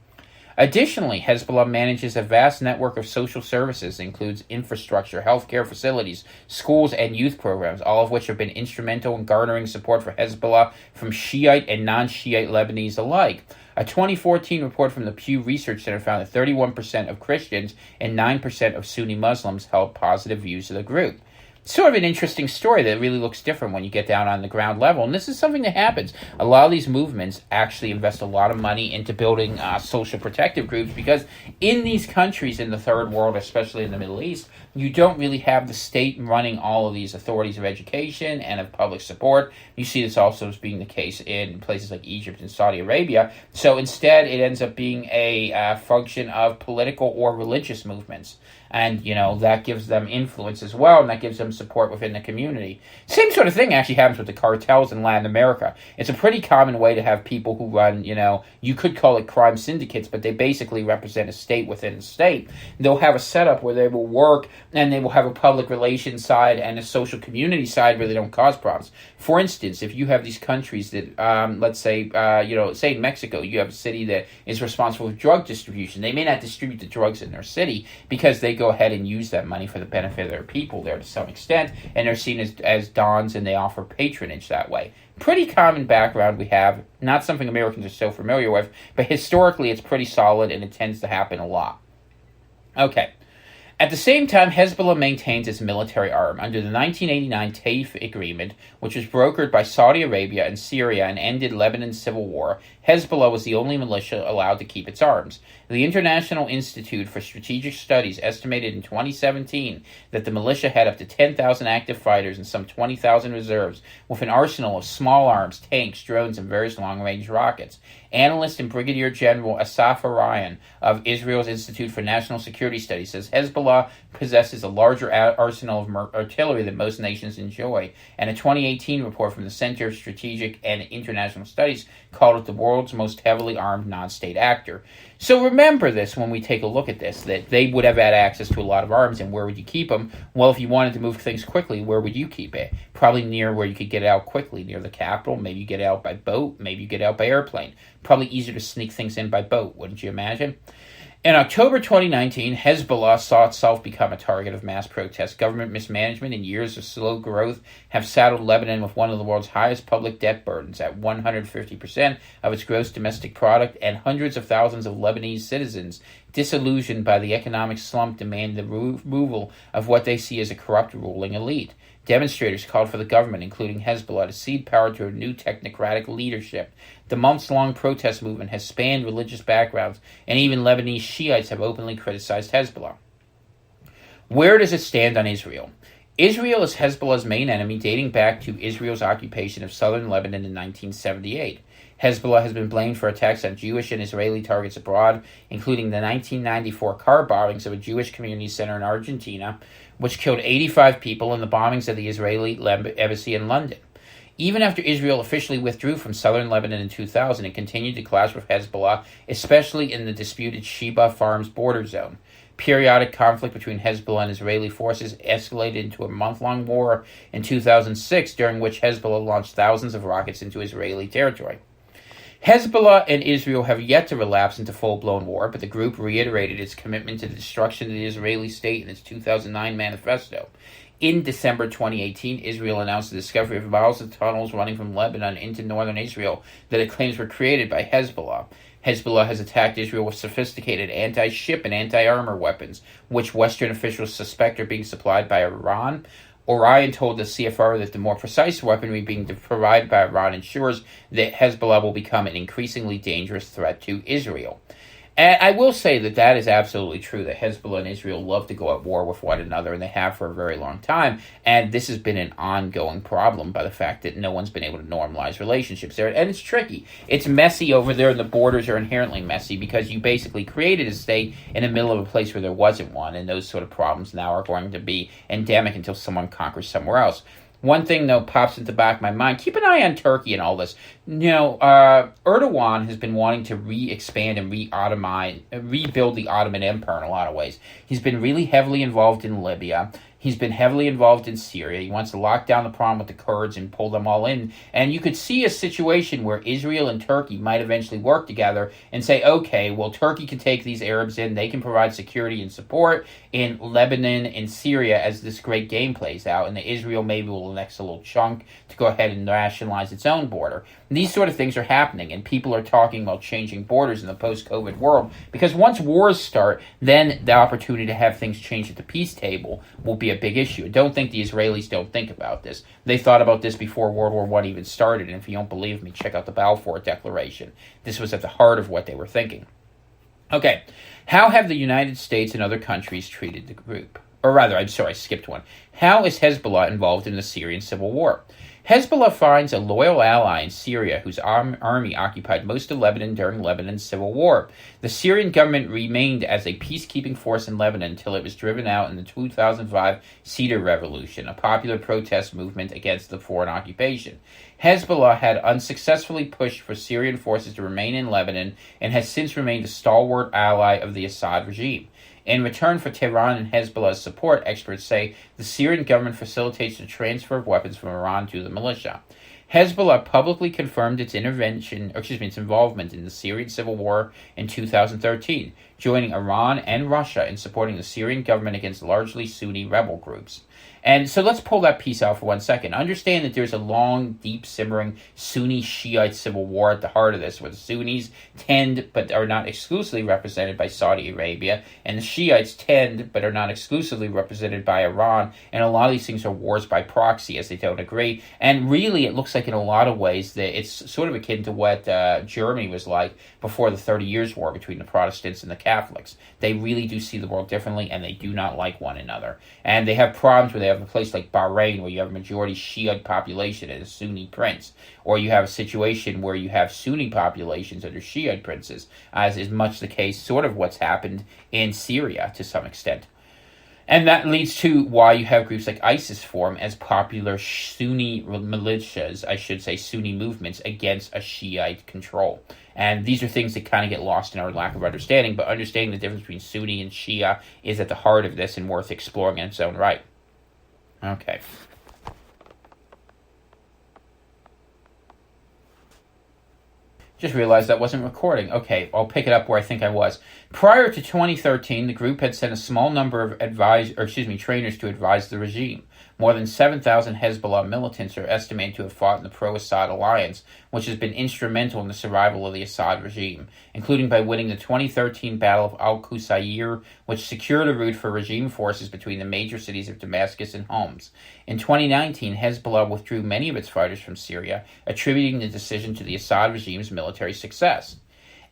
Additionally, Hezbollah manages a vast network of social services that includes infrastructure, healthcare facilities, schools, and youth programs, all of which have been instrumental in garnering support for Hezbollah from Shiite and non-Shiite Lebanese alike. A 2014 report from the Pew Research Center found that 31% of Christians and 9% of Sunni Muslims held positive views of the group. Sort of an interesting story that really looks different when you get down on the ground level. And this is something that happens. A lot of these movements actually invest a lot of money into building social protective groups, because in these countries in the third world, especially in the Middle East, you don't really have the state running all of these authorities of education and of public support. You see this also as being the case in places like Egypt and Saudi Arabia. So instead, it ends up being a function of political or religious movements. And, that gives them influence as well, and that gives them support within the community. Same sort of thing actually happens with the cartels in Latin America. It's a pretty common way to have people who run, you could call it crime syndicates, but they basically represent a state within a state. They'll have a setup where they will work, and they will have a public relations side and a social community side where they don't cause problems. For instance, if you have these countries that, let's say, say in Mexico, you have a city that is responsible for drug distribution. They may not distribute the drugs in their city because they go ahead and use that money for the benefit of their people there to some extent, and they're seen as dons, and they offer patronage that way. Pretty common background we have, not something Americans are so familiar with, but historically it's pretty solid, and it tends to happen a lot. Okay. At the same time, Hezbollah maintains its military arm. Under the 1989 Taif Agreement, which was brokered by Saudi Arabia and Syria and ended Lebanon's civil war, Hezbollah was the only militia allowed to keep its arms. The International Institute for Strategic Studies estimated in 2017 that the militia had up to 10,000 active fighters and some 20,000 reserves, with an arsenal of small arms, tanks, drones, and various long-range rockets. Analyst and Brigadier General Asaf Arayan of Israel's Institute for National Security Studies says Hezbollah possesses a larger arsenal of artillery than most nations enjoy, and a 2018 report from the Center of Strategic and International Studies called it the world's most heavily armed non-state actor. So remember this when we take a look at this, that they would have had access to a lot of arms, and where would you keep them? Well, if you wanted to move things quickly, where would you keep it? Probably near where you could get it out quickly, near the capital. Maybe you get it out by boat, maybe you get it out by airplane. Probably easier to sneak things in by boat, wouldn't you imagine? In October 2019, Hezbollah saw itself become a target of mass protests. Government mismanagement and years of slow growth have saddled Lebanon with one of the world's highest public debt burdens at 150% of its gross domestic product, and hundreds of thousands of Lebanese citizens, disillusioned by the economic slump, demand the removal of what they see as a corrupt ruling elite. Demonstrators called for the government, including Hezbollah, to cede power to a new technocratic leadership. The months-long protest movement has spanned religious backgrounds, and even Lebanese Shiites have openly criticized Hezbollah. Where does it stand on Israel? Israel is Hezbollah's main enemy, dating back to Israel's occupation of southern Lebanon in 1978. Hezbollah has been blamed for attacks on Jewish and Israeli targets abroad, including the 1994 car bombings of a Jewish community center in Argentina, which killed 85 people, and the bombings of the Israeli embassy in London. Even after Israel officially withdrew from southern Lebanon in 2000, it continued to clash with Hezbollah, especially in the disputed Sheba Farms border zone. Periodic conflict between Hezbollah and Israeli forces escalated into a month-long war in 2006, during which Hezbollah launched thousands of rockets into Israeli territory. Hezbollah and Israel have yet to relapse into full-blown war, but the group reiterated its commitment to the destruction of the Israeli state in its 2009 manifesto. In December 2018, Israel announced the discovery of miles of tunnels running from Lebanon into northern Israel that it claims were created by Hezbollah. Hezbollah has attacked Israel with sophisticated anti-ship and anti-armor weapons, which Western officials suspect are being supplied by Iran. Orion told the CFR that the more precise weaponry being provided by Iran ensures that Hezbollah will become an increasingly dangerous threat to Israel. And I will say that that is absolutely true, that Hezbollah and Israel love to go at war with one another, and they have for a very long time. And this has been an ongoing problem by the fact that no one's been able to normalize relationships there. And it's tricky. It's messy over there, and the borders are inherently messy because you basically created a state in the middle of a place where there wasn't one, and those sort of problems now are going to be endemic until someone conquers somewhere else. One thing, though, pops into the back of my mind. Keep an eye on Turkey and all this. Erdogan has been wanting to re-expand and rebuild the Ottoman Empire in a lot of ways. He's been really heavily involved in Libya. He's been heavily involved in Syria. He wants to lock down the problem with the Kurds and pull them all in. And you could see a situation where Israel and Turkey might eventually work together and say, okay, well, Turkey can take these Arabs in. They can provide security and support in Lebanon and Syria as this great game plays out. And Israel maybe will annex a little chunk to go ahead and rationalize its own border. And these sort of things are happening, and people are talking about changing borders in the post-COVID world, because once wars start, then the opportunity to have things change at the peace table will be a big issue. I don't think the Israelis don't think about this. They thought about this before World War I even started, and if you don't believe me, check out the Balfour Declaration. This was at the heart of what they were thinking. Okay, how have the United States and other countries treated the group? Or rather, I skipped one. How is Hezbollah involved in the Syrian civil war? Hezbollah finds a loyal ally in Syria, whose army occupied most of Lebanon during Lebanon's civil war. The Syrian government remained as a peacekeeping force in Lebanon until it was driven out in the 2005 Cedar Revolution, a popular protest movement against the foreign occupation. Hezbollah had unsuccessfully pushed for Syrian forces to remain in Lebanon and has since remained a stalwart ally of the Assad regime. In return for Tehran and Hezbollah's support, experts say the Syrian government facilitates the transfer of weapons from Iran to the militia. Hezbollah publicly confirmed its involvement in the Syrian civil war in 2013, joining Iran and Russia in supporting the Syrian government against largely Sunni rebel groups. And so let's pull that piece out for 1 second. Understand that there's a long, deep, simmering Sunni Shiite civil war at the heart of this, where the Sunnis tend but are not exclusively represented by Saudi Arabia, and the Shiites tend but are not exclusively represented by Iran, and a lot of these things are wars by proxy as they don't agree. And really, it looks like in a lot of ways that it's sort of akin to what Germany was like before the 30 Years' War between the Protestants and the Catholics. They really do see the world differently, and they do not like one another. And they have problems where they have a place like Bahrain where you have a majority Shiite population and a Sunni prince, or you have a situation where you have Sunni populations under Shiite princes, as is much the case, sort of what's happened in Syria to some extent. And that leads to why you have groups like ISIS form as popular Sunni militias, Sunni movements against a Shiite control. And these are things that kind of get lost in our lack of understanding, but understanding the difference between Sunni and Shia is at the heart of this and worth exploring in its own right. Okay. Just realized that wasn't recording. Okay, I'll pick it up where I think I was. Prior to 2013, the group had sent a small number of trainers to advise the regime. More than 7,000 Hezbollah militants are estimated to have fought in the pro-Assad alliance, which has been instrumental in the survival of the Assad regime, including by winning the 2013 Battle of Al-Qusayr, which secured a route for regime forces between the major cities of Damascus and Homs. In 2019, Hezbollah withdrew many of its fighters from Syria, attributing the decision to the Assad regime's military success.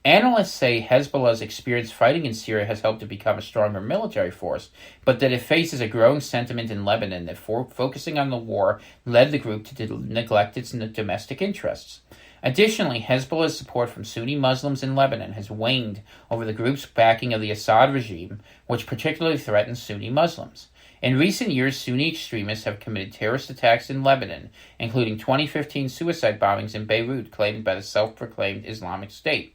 Analysts say Hezbollah's experience fighting in Syria has helped it become a stronger military force, but that it faces a growing sentiment in Lebanon that focusing on the war led the group to neglect its domestic interests. Additionally, Hezbollah's support from Sunni Muslims in Lebanon has waned over the group's backing of the Assad regime, which particularly threatens Sunni Muslims. In recent years, Sunni extremists have committed terrorist attacks in Lebanon, including 2015 suicide bombings in Beirut claimed by the self-proclaimed Islamic State.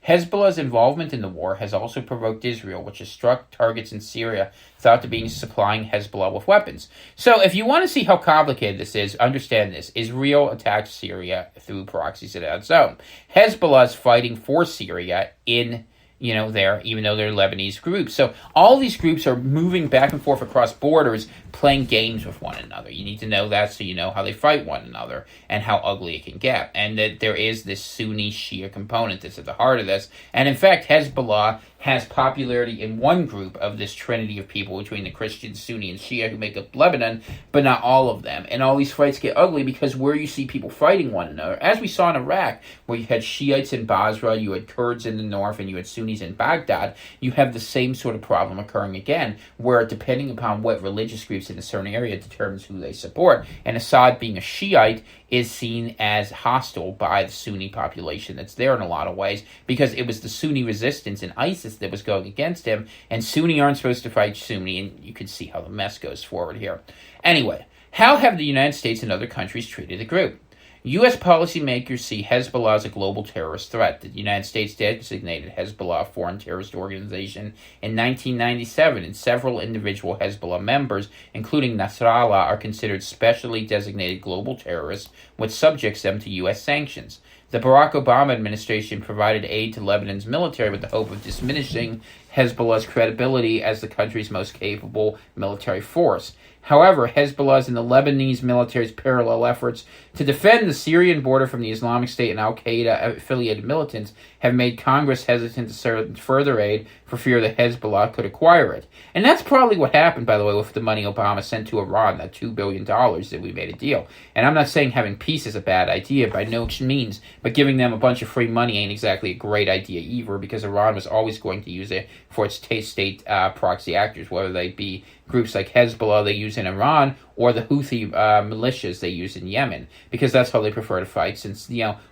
Hezbollah's involvement in the war has also provoked Israel, which has struck targets in Syria thought to be supplying Hezbollah with weapons. So if you want to see how complicated this is, understand this. Israel attacked Syria through proxies of its own. Hezbollah is fighting for Syria in there, even though they're Lebanese groups. So all these groups are moving back and forth across borders, playing games with one another. You need to know that so you know how they fight one another and how ugly it can get. And that there is this Sunni Shia component that's at the heart of this. And in fact, Hezbollah has popularity in one group of this trinity of people between the Christian, Sunni, and Shia who make up Lebanon, but not all of them. And all these fights get ugly because where you see people fighting one another, as we saw in Iraq, where you had Shiites in Basra, you had Kurds in the north, and you had Sunnis in Baghdad, you have the same sort of problem occurring again, where depending upon what religious groups in a certain area determines who they support. And Assad, being a Shiite, is seen as hostile by the Sunni population that's there in a lot of ways, because it was the Sunni resistance in ISIS that was going against him, and Sunni aren't supposed to fight Sunni, and you can see how the mess goes forward here. Anyway, how have the United States and other countries treated the group? U.S. policymakers see Hezbollah as a global terrorist threat. The United States designated Hezbollah a foreign terrorist organization in 1997, and several individual Hezbollah members, including Nasrallah, are considered specially designated global terrorists, which subjects them to U.S. sanctions. The Barack Obama administration provided aid to Lebanon's military with the hope of diminishing Hezbollah's credibility as the country's most capable military force. However, Hezbollah's and the Lebanese military's parallel efforts to defend the Syrian border from the Islamic State and al-Qaeda-affiliated militants have made Congress hesitant to send further aid for fear that Hezbollah could acquire it. And that's probably what happened, by the way, with the money Obama sent to Iran, that $2 billion that we made a deal. And I'm not saying having peace is a bad idea by no means, but giving them a bunch of free money ain't exactly a great idea either, because Iran was always going to use it for its state proxy actors, whether they be groups like Hezbollah they use in Iran or the Houthi militias they use in Yemen, because that's how they prefer to fight, since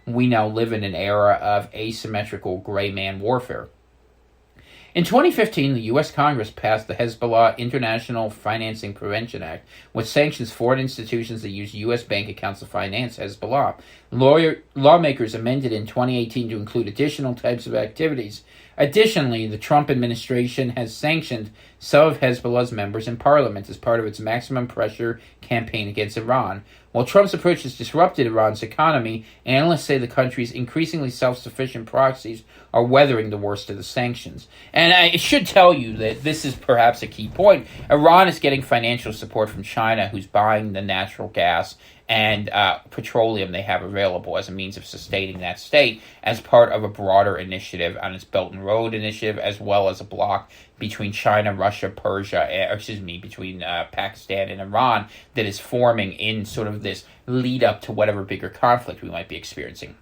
we now live in an era of asymmetrical gray man warfare. In 2015, the U.S. Congress passed the Hezbollah International Financing Prevention Act, which sanctions foreign institutions that use U.S. bank accounts to finance Hezbollah. Lawmakers amended in 2018 to include additional types of activities. Additionally, the Trump administration has sanctioned some of Hezbollah's members in parliament as part of its maximum pressure campaign against Iran. While Trump's approach has disrupted Iran's economy, analysts say the country's increasingly self-sufficient proxies are weathering the worst of the sanctions. And I should tell you that this is perhaps a key point. Iran is getting financial support from China, who's buying the natural gas and petroleum they have available as a means of sustaining that state as part of a broader initiative on its Belt and Road initiative, as well as a bloc between China, Russia, between Pakistan and Iran that is forming in sort of this lead up to whatever bigger conflict we might be experiencing.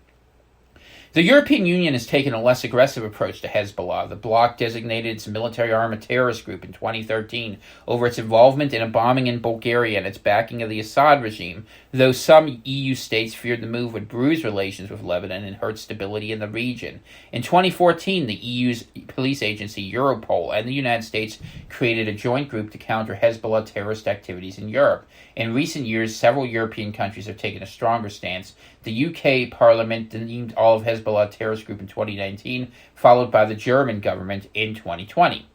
The European Union has taken a less aggressive approach to Hezbollah. The bloc designated its military arm a terrorist group in 2013 over its involvement in a bombing in Bulgaria and its backing of the Assad regime, though some EU states feared the move would bruise relations with Lebanon and hurt stability in the region. In 2014, the EU's police agency Europol and the United States created a joint group to counter Hezbollah terrorist activities in Europe. In recent years, several European countries have taken a stronger stance. The UK Parliament deemed all of Hezbollah a terrorist group in 2019, followed by the German government in 2020.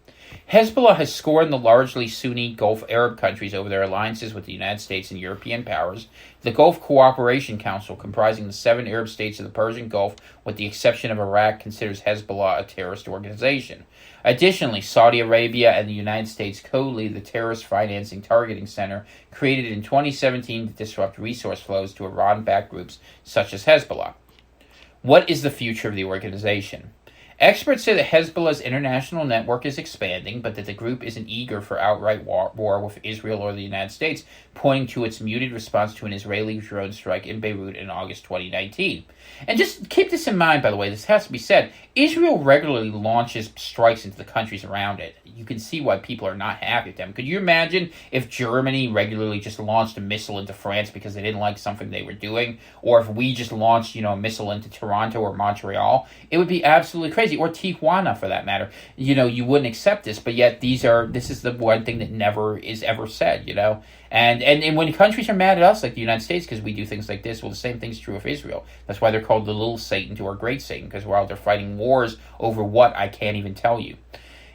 Hezbollah has scorned the largely Sunni Gulf Arab countries over their alliances with the United States and European powers. The Gulf Cooperation Council, comprising the 7 Arab states of the Persian Gulf, with the exception of Iraq, considers Hezbollah a terrorist organization. Additionally, Saudi Arabia and the United States co-lead the Terrorist Financing Targeting Center, created in 2017 to disrupt resource flows to Iran-backed groups such as Hezbollah. What is the future of the organization? Experts say that Hezbollah's international network is expanding, but that the group isn't eager for outright war with Israel or the United States, pointing to its muted response to an Israeli drone strike in Beirut in August 2019. And just keep this in mind, by the way, this has to be said, Israel regularly launches strikes into the countries around it. You can see why people are not happy with them. Could you imagine if Germany regularly just launched a missile into France because they didn't like something they were doing? Or if we just launched, a missile into Toronto or Montreal? It would be absolutely crazy. Or Tijuana, for that matter. You wouldn't accept this, but yet this is the one thing that never is ever said, And when countries are mad at us, like the United States, because we do things like this, well, the same thing's true of Israel. That's why they're called the little Satan to our great Satan, because we're out there fighting wars over what I can't even tell you.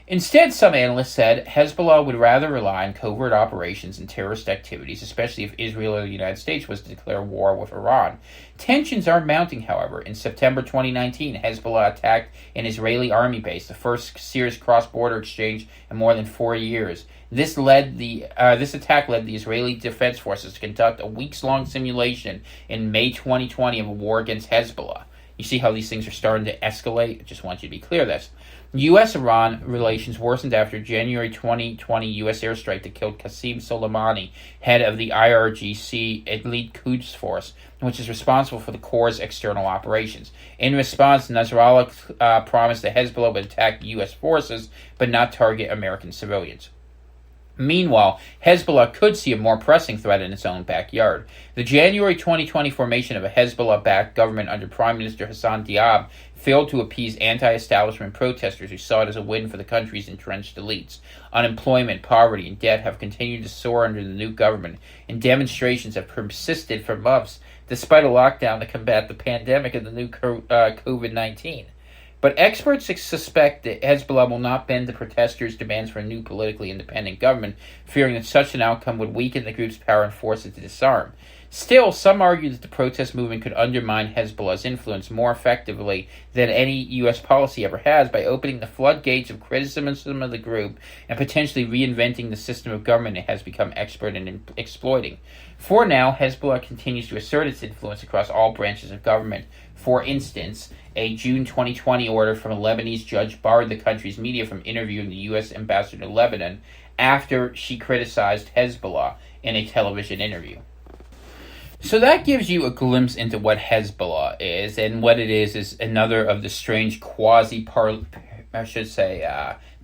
Instead, some analysts said Hezbollah would rather rely on covert operations and terrorist activities, especially if Israel or the United States was to declare war with Iran. Tensions are mounting, however. In September 2019, Hezbollah attacked an Israeli army base, the first serious cross-border exchange in more than 4 years. This attack led the Israeli Defense Forces to conduct a weeks-long simulation in May 2020 of a war against Hezbollah. You see how these things are starting to escalate? I just want you to be clear of this. U.S.-Iran relations worsened after January 2020 U.S. airstrike that killed Qasem Soleimani, head of the IRGC Elite Quds Force, which is responsible for the Corps' external operations. In response, Nasrallah promised that Hezbollah would attack U.S. forces, but not target American civilians. Meanwhile, Hezbollah could see a more pressing threat in its own backyard. The January 2020 formation of a Hezbollah-backed government under Prime Minister Hassan Diab failed to appease anti-establishment protesters who saw it as a win for the country's entrenched elites. Unemployment, poverty, and debt have continued to soar under the new government, and demonstrations have persisted for months, despite a lockdown to combat the pandemic and the new COVID-19. But experts suspect that Hezbollah will not bend the protesters' demands for a new politically independent government, fearing that such an outcome would weaken the group's power and force it to disarm. Still, some argue that the protest movement could undermine Hezbollah's influence more effectively than any U.S. policy ever has by opening the floodgates of criticism of the group and potentially reinventing the system of government it has become expert in exploiting. For now, Hezbollah continues to assert its influence across all branches of government. For instance, a June 2020 order from a Lebanese judge barred the country's media from interviewing the U.S. ambassador to Lebanon after she criticized Hezbollah in a television interview. So that gives you a glimpse into what Hezbollah is, and what it is another of the strange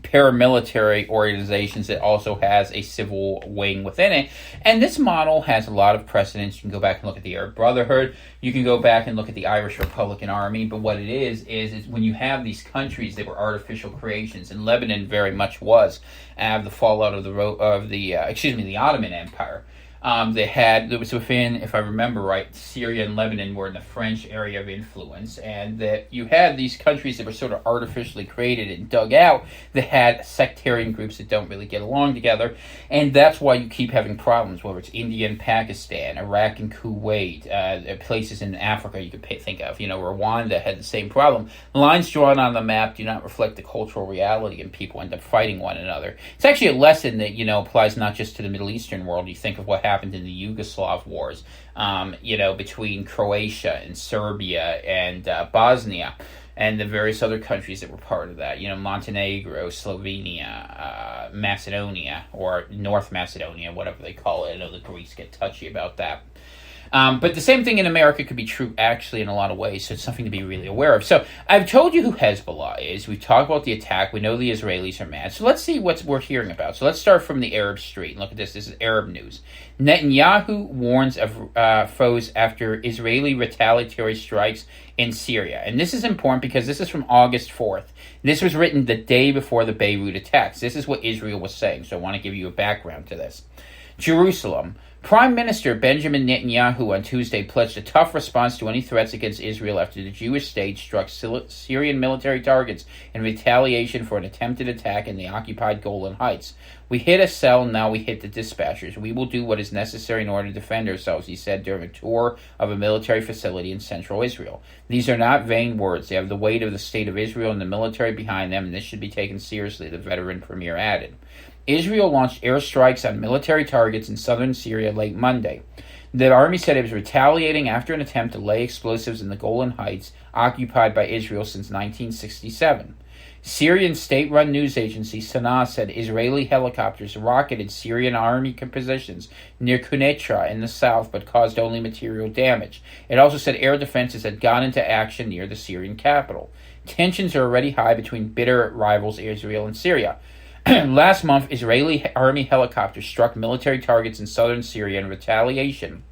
paramilitary organizations that also has a civil wing within it. And this model has a lot of precedents. You can go back and look at the Arab Brotherhood. You can go back and look at the Irish Republican Army. But what it is when you have these countries that were artificial creations, and Lebanon very much was, the fallout of the Ottoman Empire. There was within, if I remember right, Syria and Lebanon were in the French area of influence, and that you had these countries that were sort of artificially created and dug out that had sectarian groups that don't really get along together, and that's why you keep having problems, whether it's India and Pakistan, Iraq and Kuwait, places in Africa you could think of. Rwanda had the same problem. Lines drawn on the map do not reflect the cultural reality, and people end up fighting one another. It's actually a lesson that, applies not just to the Middle Eastern world. You think of what happened in the Yugoslav wars, between Croatia and Serbia and Bosnia, and the various other countries that were part of that. Montenegro, Slovenia, Macedonia, or North Macedonia, whatever they call it. I know the Greeks get touchy about that. But the same thing in America could be true, actually, in a lot of ways, so it's something to be really aware of. So I've told you who Hezbollah is. We've talked about the attack. We know the Israelis are mad. So let's see what we're hearing about. So let's start from the Arab Street. Look at this. This is Arab news. Netanyahu warns of foes after Israeli retaliatory strikes in Syria. And this is important because this is from August 4th. This was written the day before the Beirut attacks. This is what Israel was saying, so I want to give you a background to this. Jerusalem. Prime Minister Benjamin Netanyahu on Tuesday pledged a tough response to any threats against Israel after the Jewish state struck Syrian military targets in retaliation for an attempted attack in the occupied Golan Heights. "We hit a cell, now we hit the dispatchers. We will do what is necessary in order to defend ourselves," he said during a tour of a military facility in central Israel. "These are not vain words. They have the weight of the state of Israel and the military behind them, and this should be taken seriously," the veteran premier added. Israel launched airstrikes on military targets in southern Syria late Monday. The army said it was retaliating after an attempt to lay explosives in the Golan Heights, occupied by Israel since 1967. Syrian state-run news agency Sana said Israeli helicopters rocketed Syrian army positions near Quneitra in the south but caused only material damage. It also said air defenses had gone into action near the Syrian capital. Tensions are already high between bitter rivals Israel and Syria. Last month, Israeli army helicopters struck military targets in southern Syria in retaliation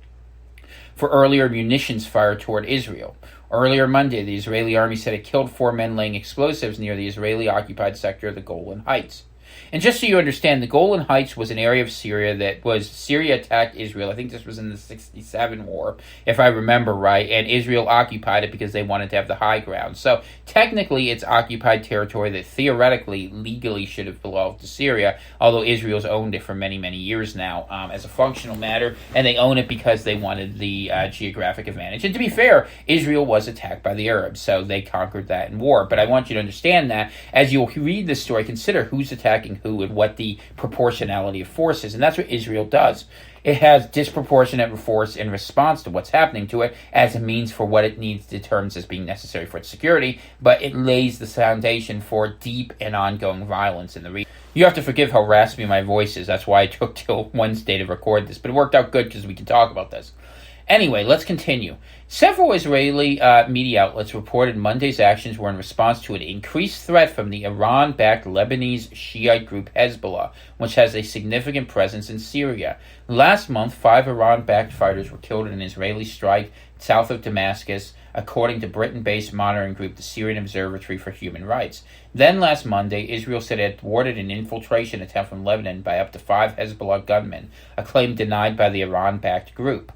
for earlier munitions fired toward Israel. Earlier Monday, the Israeli army said it killed 4 men laying explosives near the Israeli-occupied sector of the Golan Heights. And just so you understand, the Golan Heights was an area of Syria that was Syria attacked Israel. I think this was in the 67 war, if I remember right, and Israel occupied it because they wanted to have the high ground. So technically, it's occupied territory that theoretically, legally should have belonged to Syria, although Israel's owned it for many, many years now as a functional matter, and they own it because they wanted the geographic advantage. And to be fair, Israel was attacked by the Arabs, so they conquered that in war. But I want you to understand that as you'll read this story, consider who's attacking who and what the proportionality of force is. And that's what Israel does. It has disproportionate force in response to what's happening to it as a means for what it needs determines as being necessary for its security, but it lays the foundation for deep and ongoing violence in the region. You have to forgive how raspy my voice is. That's why I took till Wednesday to record this, but it worked out good because we can talk about this. Anyway, let's continue. Several Israeli media outlets reported Monday's actions were in response to an increased threat from the Iran-backed Lebanese Shiite group Hezbollah, which has a significant presence in Syria. Last month, 5 Iran-backed fighters were killed in an Israeli strike south of Damascus, according to Britain-based monitoring group the Syrian Observatory for Human Rights. Then last Monday, Israel said it had thwarted an infiltration attempt from Lebanon by up to 5 Hezbollah gunmen, a claim denied by the Iran-backed group.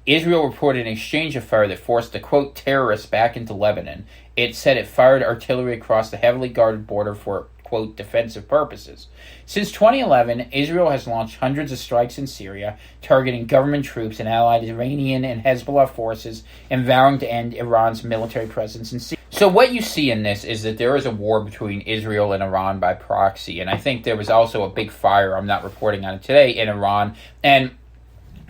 Israel reported an exchange of fire that forced the, quote, terrorists back into Lebanon. It said it fired artillery across the heavily guarded border for, quote, defensive purposes. Since 2011, Israel has launched hundreds of strikes in Syria, targeting government troops and allied Iranian and Hezbollah forces, and vowing to end Iran's military presence in Syria. So what you see in this is that there is a war between Israel and Iran by proxy, and I think there was also a big fire, I'm not reporting on it today, in Iran, and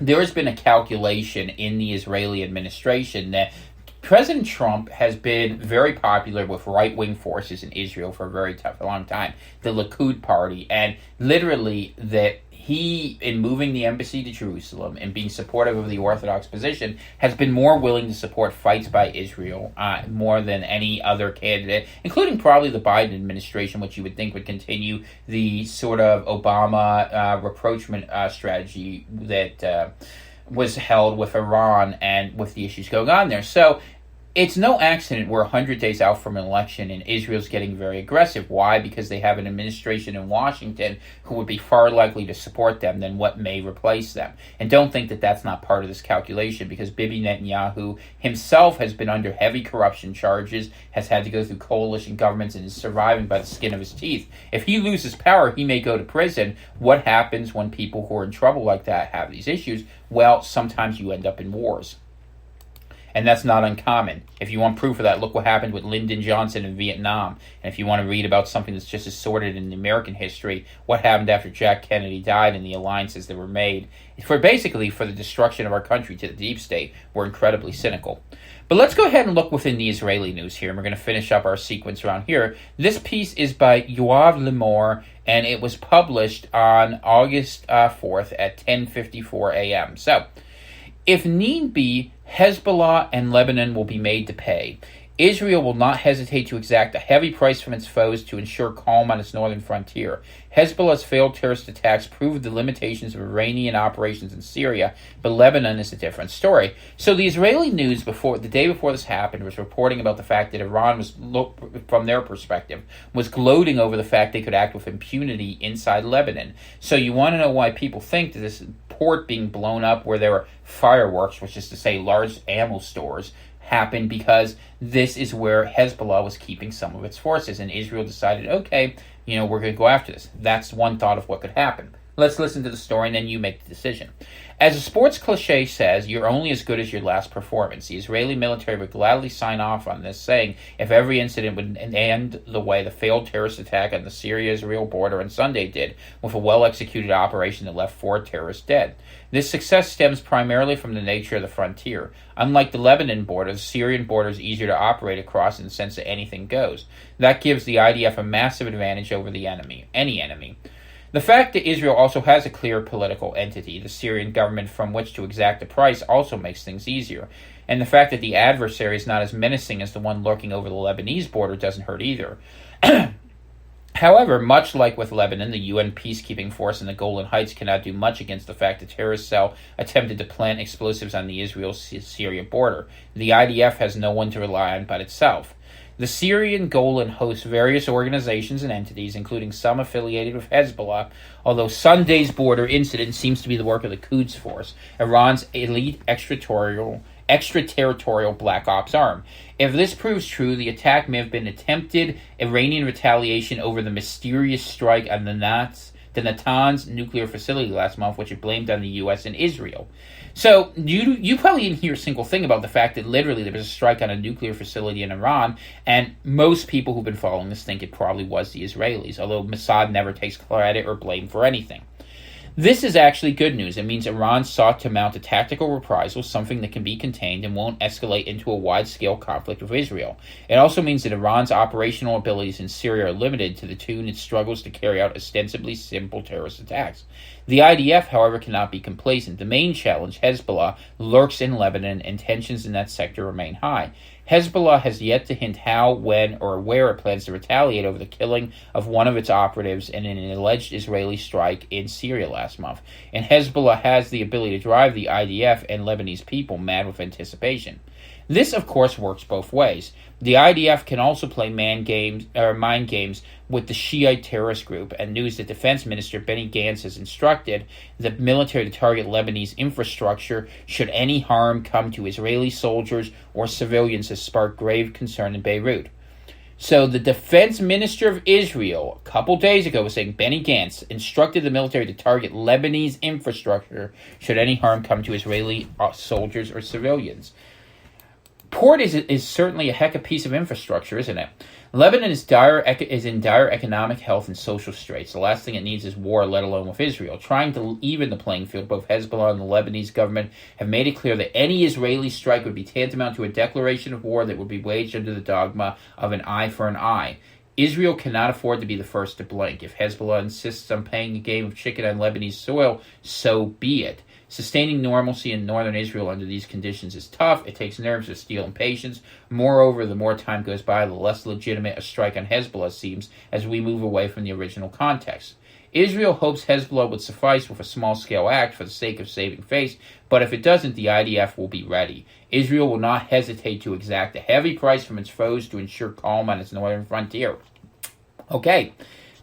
there has been a calculation in the Israeli administration that President Trump has been very popular with right-wing forces in Israel for a long time, the Likud party, and literally that he, in moving the embassy to Jerusalem and being supportive of the Orthodox position, has been more willing to support fights by Israel more than any other candidate, including probably the Biden administration, which you would think would continue the sort of Obama rapprochement strategy that was held with Iran and with the issues going on there. So it's no accident we're 100 days out from an election and Israel's getting very aggressive. Why? Because they have an administration in Washington who would be far likely to support them than what may replace them. And don't think that that's not part of this calculation, because Bibi Netanyahu himself has been under heavy corruption charges, has had to go through coalition governments, and is surviving by the skin of his teeth. If he loses power, he may go to prison. What happens when people who are in trouble like that have these issues? Well, sometimes you end up in wars. And that's not uncommon. If you want proof of that, look what happened with Lyndon Johnson in Vietnam. And if you want to read about something that's just as sordid in American history, what happened after Jack Kennedy died and the alliances that were made for the destruction of our country to the deep state were incredibly cynical. But let's go ahead and look within the Israeli news here, and we're going to finish up our sequence around here. This piece is by Yoav Limor, and it was published on August 4th at 10:54 a.m. So, if need be, Hezbollah and Lebanon will be made to pay. Israel will not hesitate to exact a heavy price from its foes to ensure calm on its northern frontier. Hezbollah's failed terrorist attacks proved the limitations of Iranian operations in Syria, but Lebanon is a different story. So the Israeli news the day before this happened was reporting about the fact that Iran was, from their perspective, was gloating over the fact they could act with impunity inside Lebanon. So you want to know why people think that this port being blown up where there were fireworks, which is to say large ammo stores, happened because this is where Hezbollah was keeping some of its forces, and Israel decided, okay, we're going to go after this. That's one thought of what could happen. Let's listen to the story, and then you make the decision. As a sports cliche says, you're only as good as your last performance. The Israeli military would gladly sign off on this, saying if every incident would end the way the failed terrorist attack on the Syria-Israel border on Sunday did, with a well-executed operation that left 4 terrorists dead. This success stems primarily from the nature of the frontier. Unlike the Lebanon border, the Syrian border is easier to operate across in the sense that anything goes. That gives the IDF a massive advantage over the enemy, any enemy. The fact that Israel also has a clear political entity, the Syrian government, from which to exact a price also makes things easier. And the fact that the adversary is not as menacing as the one lurking over the Lebanese border doesn't hurt either. However, much like with Lebanon, the UN peacekeeping force in the Golan Heights cannot do much against the fact that a terrorist cell attempted to plant explosives on the Israel-Syria border. The IDF has no one to rely on but itself. The Syrian Golan hosts various organizations and entities, including some affiliated with Hezbollah, although Sunday's border incident seems to be the work of the Quds Force, Iran's elite extraterritorial Black Ops arm. If this proves true, the attack may have been attempted Iranian retaliation over the mysterious strike on the Natanz nuclear facility last month, which it blamed on the U.S. and Israel. So you probably didn't hear a single thing about the fact that literally there was a strike on a nuclear facility in Iran, and most people who've been following this think it probably was the Israelis, although Mossad never takes credit or blame for anything. This is actually good news. It means Iran sought to mount a tactical reprisal, something that can be contained and won't escalate into a wide-scale conflict with Israel. It also means that Iran's operational abilities in Syria are limited to the tune it struggles to carry out ostensibly simple terrorist attacks. The IDF, however, cannot be complacent. The main challenge, Hezbollah, lurks in Lebanon, and tensions in that sector remain high. Hezbollah has yet to hint how, when, or where it plans to retaliate over the killing of one of its operatives in an alleged Israeli strike in Syria last month. And Hezbollah has the ability to drive the IDF and Lebanese people mad with anticipation. This, of course, works both ways. The IDF can also play mind games with the Shiite terrorist group, and news that Defense Minister Benny Gantz has instructed the military to target Lebanese infrastructure should any harm come to Israeli soldiers or civilians has sparked grave concern in Beirut. So the Defense Minister of Israel, a couple days ago, was saying Benny Gantz instructed the military to target Lebanese infrastructure should any harm come to Israeli soldiers or civilians. Port is certainly a heck of a piece of infrastructure, isn't it? Lebanon is in dire economic, health, and social straits. The last thing it needs is war, let alone with Israel. Trying to even the playing field, both Hezbollah and the Lebanese government have made it clear that any Israeli strike would be tantamount to a declaration of war that would be waged under the dogma of an eye for an eye. Israel cannot afford to be the first to blink. If Hezbollah insists on playing a game of chicken on Lebanese soil, so be it. Sustaining normalcy in northern Israel under these conditions is tough. It takes nerves of steel and patience. Moreover, the more time goes by, the less legitimate a strike on Hezbollah seems as we move away from the original context. Israel hopes Hezbollah would suffice with a small-scale act for the sake of saving face, but if it doesn't, the IDF will be ready. Israel will not hesitate to exact a heavy price from its foes to ensure calm on its northern frontier. Okay.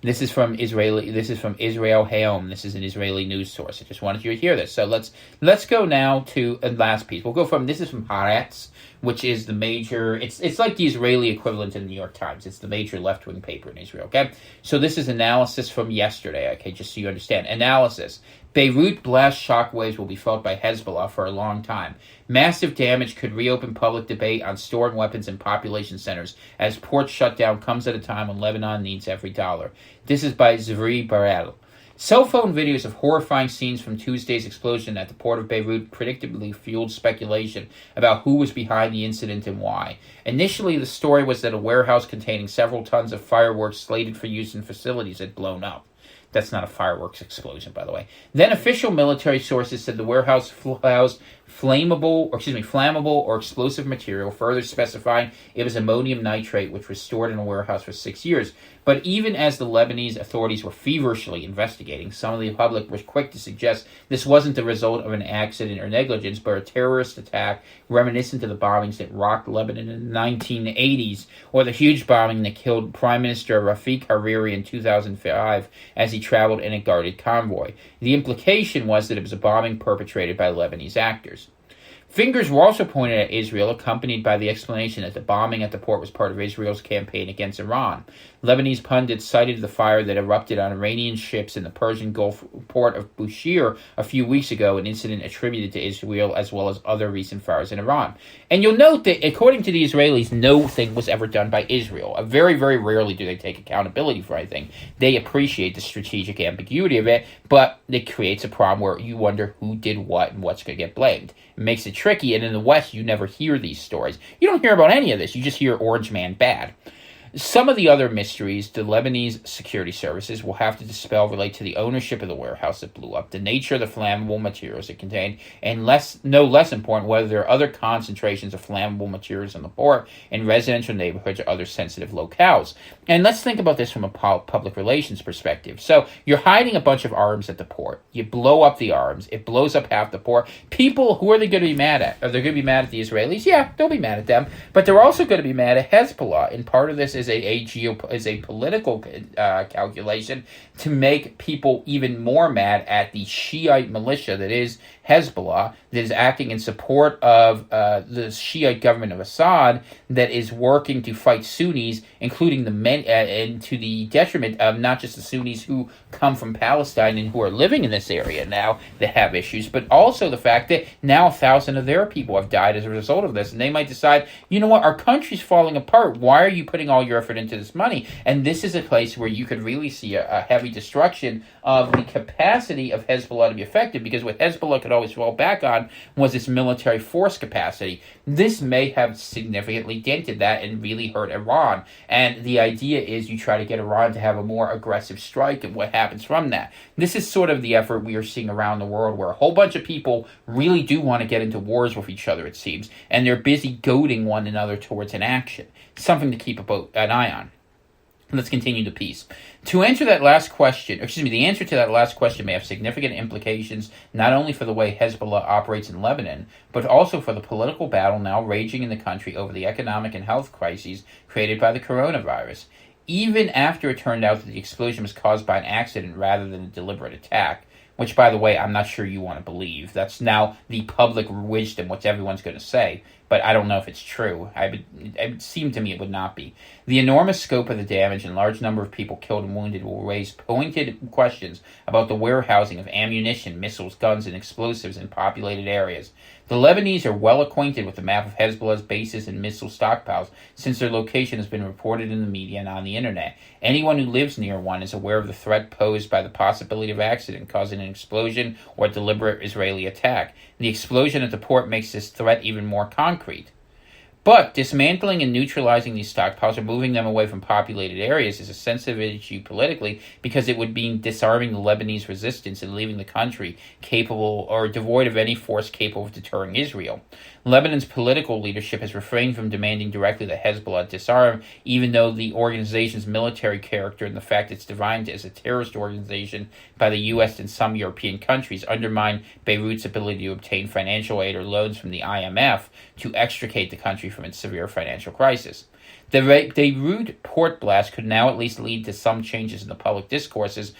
This is from Israel Hayom. This is an Israeli news source. I just wanted you to hear this. So let's go now to a last piece. This is from Haaretz, which is the major, it's like the Israeli equivalent in the New York Times. It's the major left-wing paper in Israel, okay? So this is analysis from yesterday, okay, just so you understand. Analysis. Beirut blast shockwaves will be felt by Hezbollah for a long time. Massive damage could reopen public debate on stored weapons in population centers as port shutdown comes at a time when Lebanon needs every dollar. This is by Zvri Barel. Cell phone videos of horrifying scenes from Tuesday's explosion at the port of Beirut predictably fueled speculation about who was behind the incident and why. Initially, the story was that a warehouse containing several tons of fireworks slated for use in facilities had blown up. That's not a fireworks explosion, by the way. Then official military sources said the warehouse housed flammable or explosive material, further specifying it was ammonium nitrate, which was stored in a warehouse for 6 years. But even as the Lebanese authorities were feverishly investigating, some of the public was quick to suggest this wasn't the result of an accident or negligence, but a terrorist attack reminiscent of the bombings that rocked Lebanon in the 1980s, or the huge bombing that killed Prime Minister Rafik Hariri in 2005 as he traveled in a guarded convoy. The implication was that it was a bombing perpetrated by Lebanese actors. Fingers were also pointed at Israel, accompanied by the explanation that the bombing at the port was part of Israel's campaign against Iran. Lebanese pundits cited the fire that erupted on Iranian ships in the Persian Gulf port of Bushehr a few weeks ago, an incident attributed to Israel, as well as other recent fires in Iran. And you'll note that, according to the Israelis, no thing was ever done by Israel. Very, very rarely do they take accountability for anything. They appreciate the strategic ambiguity of it, but it creates a problem where you wonder who did what and what's going to get blamed. It makes it tricky, and in the West, you never hear these stories. You don't hear about any of this. You just hear Orange Man bad. Some of the other mysteries the Lebanese security services will have to dispel relate to the ownership of the warehouse that blew up, the nature of the flammable materials it contained, and no less important, whether there are other concentrations of flammable materials in the port, in residential neighborhoods, or other sensitive locales. And let's think about this from a public relations perspective. So you're hiding a bunch of arms at the port. You blow up the arms. It blows up half the port. People, who are they going to be mad at? Are they going to be mad at the Israelis? Yeah, they'll be mad at them. But they're also going to be mad at Hezbollah. And part of this is a political calculation to make people even more mad at the Shiite militia that is Hezbollah, that is acting in support of the Shiite government of Assad, that is working to fight Sunnis, including the men, and to the detriment of not just the Sunnis who come from Palestine and who are living in this area now that have issues, but also the fact that now 1,000 of their people have died as a result of this, and they might decide, you know what, our country's falling apart. Why are you putting all your effort into this money? And this is a place where you could really see a heavy destruction of the capacity of Hezbollah to be effective, because what Hezbollah could always fall back on was its military force capacity. This may have significantly dented that and really hurt Iran. And the idea is you try to get Iran to have a more aggressive strike, and what happens from that. This is sort of the effort we are seeing around the world, where a whole bunch of people really do want to get into wars with each other, it seems, and they're busy goading one another towards an action. Something to keep an eye on. Let's continue the piece. The answer to that last question may have significant implications not only for the way Hezbollah operates in Lebanon, but also for the political battle now raging in the country over the economic and health crises created by the coronavirus. Even after it turned out that the explosion was caused by an accident rather than a deliberate attack, which, by the way, I'm not sure you want to believe. That's now the public wisdom, what everyone's going to say, but I don't know if it's true. It would seem to me it would not be. The enormous scope of the damage and large number of people killed and wounded will raise pointed questions about the warehousing of ammunition, missiles, guns, and explosives in populated areas. The Lebanese are well acquainted with the map of Hezbollah's bases and missile stockpiles, since their location has been reported in the media and on the internet. Anyone who lives near one is aware of the threat posed by the possibility of accident causing an explosion or a deliberate Israeli attack. The explosion at the port makes this threat even more concrete. But dismantling and neutralizing these stockpiles or moving them away from populated areas is a sensitive issue politically, because it would mean disarming the Lebanese resistance and leaving the country capable or devoid of any force capable of deterring Israel. Lebanon's political leadership has refrained from demanding directly that Hezbollah disarm, even though the organization's military character and the fact it's defined as a terrorist organization by the U.S. and some European countries undermine Beirut's ability to obtain financial aid or loans from the IMF to extricate the country from its severe financial crisis. The Beirut port blast could now at least lead to some changes in the public discourses,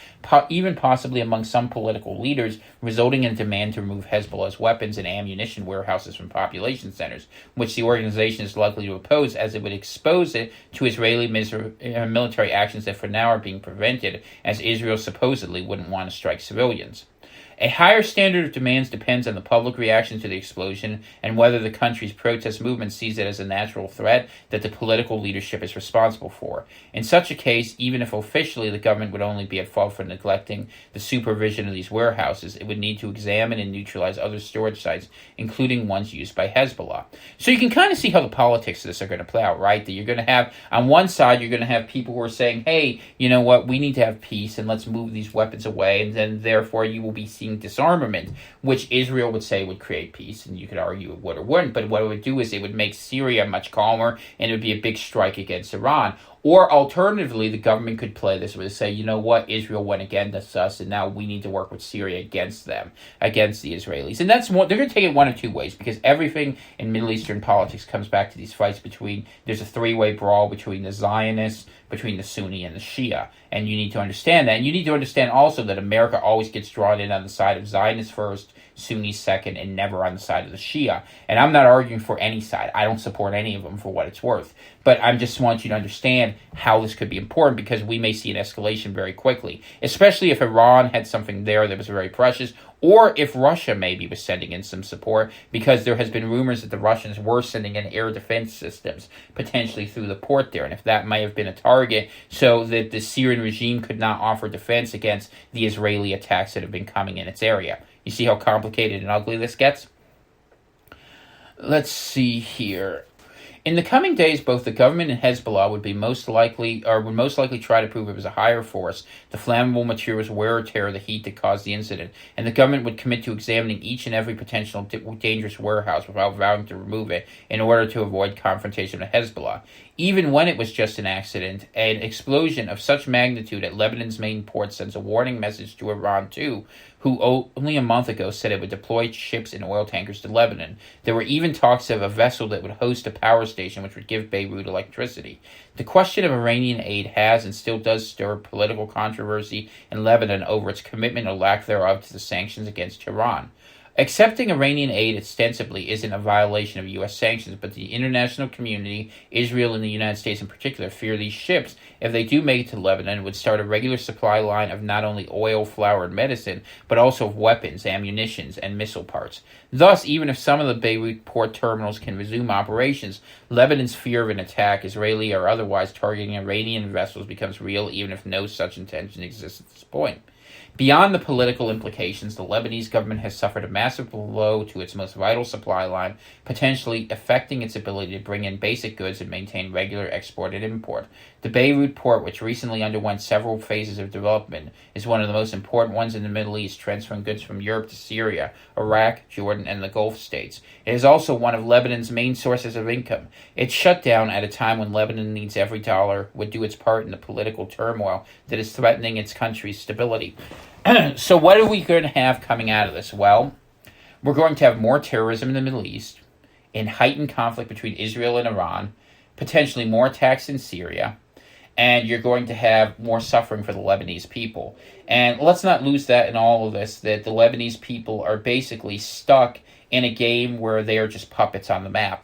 even possibly among some political leaders, resulting in a demand to remove Hezbollah's weapons and ammunition warehouses from population centers, which the organization is likely to oppose, as it would expose it to Israeli military actions that for now are being prevented, as Israel supposedly wouldn't want to strike civilians. A higher standard of demands depends on the public reaction to the explosion and whether the country's protest movement sees it as a natural threat that the political leadership is responsible for. In such a case, even if officially the government would only be at fault for neglecting the supervision of these warehouses, it would need to examine and neutralize other storage sites, including ones used by Hezbollah. So you can kind of see how the politics of this are going to play out, right? That you're going to have, on one side, you're going to have people who are saying, hey, you know what, we need to have peace and let's move these weapons away, and then therefore you will be seeing seeking disarmament, which Israel would say would create peace, and you could argue it would or wouldn't, but what it would do is it would make Syria much calmer, and it would be a big strike against Iran. Or alternatively, the government could play this where they say, you know what, Israel went against us, and now we need to work with Syria against them, against the Israelis. And that's one, they're going to take it one of two ways, because everything in Middle Eastern politics comes back to these fights between, there's a three-way brawl between the Zionists, between the Sunni and the Shia. And you need to understand that. And you need to understand also that America always gets drawn in on the side of Zionists first, Sunni second, and never on the side of the Shia. And I'm not arguing for any side. I don't support any of them for what it's worth. But I just want you to understand how this could be important, because we may see an escalation very quickly, especially if Iran had something there that was very precious, or if Russia maybe was sending in some support, because there has been rumors that the Russians were sending in air defense systems, potentially through the port there, and if that may have been a target so that the Syrian regime could not offer defense against the Israeli attacks that have been coming in its area. You see how complicated and ugly this gets? Let's see here. In the coming days, both the government and Hezbollah would most likely try to prove it was a higher force, the flammable materials wear or tear the heat that caused the incident, and the government would commit to examining each and every potential dangerous warehouse without vowing to remove it in order to avoid confrontation with Hezbollah. Even when it was just an accident, an explosion of such magnitude at Lebanon's main port sends a warning message to Iran too, who only a month ago said it would deploy ships and oil tankers to Lebanon. There were even talks of a vessel that would host a power station which would give Beirut electricity. The question of Iranian aid has and still does stir political controversy in Lebanon over its commitment or lack thereof to the sanctions against Iran. Accepting Iranian aid ostensibly isn't a violation of U.S. sanctions, but the international community, Israel and the United States in particular, fear these ships, if they do make it to Lebanon, would start a regular supply line of not only oil, flour, and medicine, but also of weapons, ammunition, and missile parts. Thus, even if some of the Beirut port terminals can resume operations, Lebanon's fear of an attack, Israeli or otherwise, targeting Iranian vessels becomes real, even if no such intention exists at this point. Beyond the political implications, the Lebanese government has suffered a massive blow to its most vital supply line, potentially affecting its ability to bring in basic goods and maintain regular export and import. The Beirut port, which recently underwent several phases of development, is one of the most important ones in the Middle East, transferring goods from Europe to Syria, Iraq, Jordan, and the Gulf states. It is also one of Lebanon's main sources of income. Its shut down at a time when Lebanon needs every dollar would do its part in the political turmoil that is threatening its country's stability. So what are we going to have coming out of this? Well, we're going to have more terrorism in the Middle East, in heightened conflict between Israel and Iran, potentially more attacks in Syria, and you're going to have more suffering for the Lebanese people. And let's not lose that in all of this, that the Lebanese people are basically stuck in a game where they are just puppets on the map.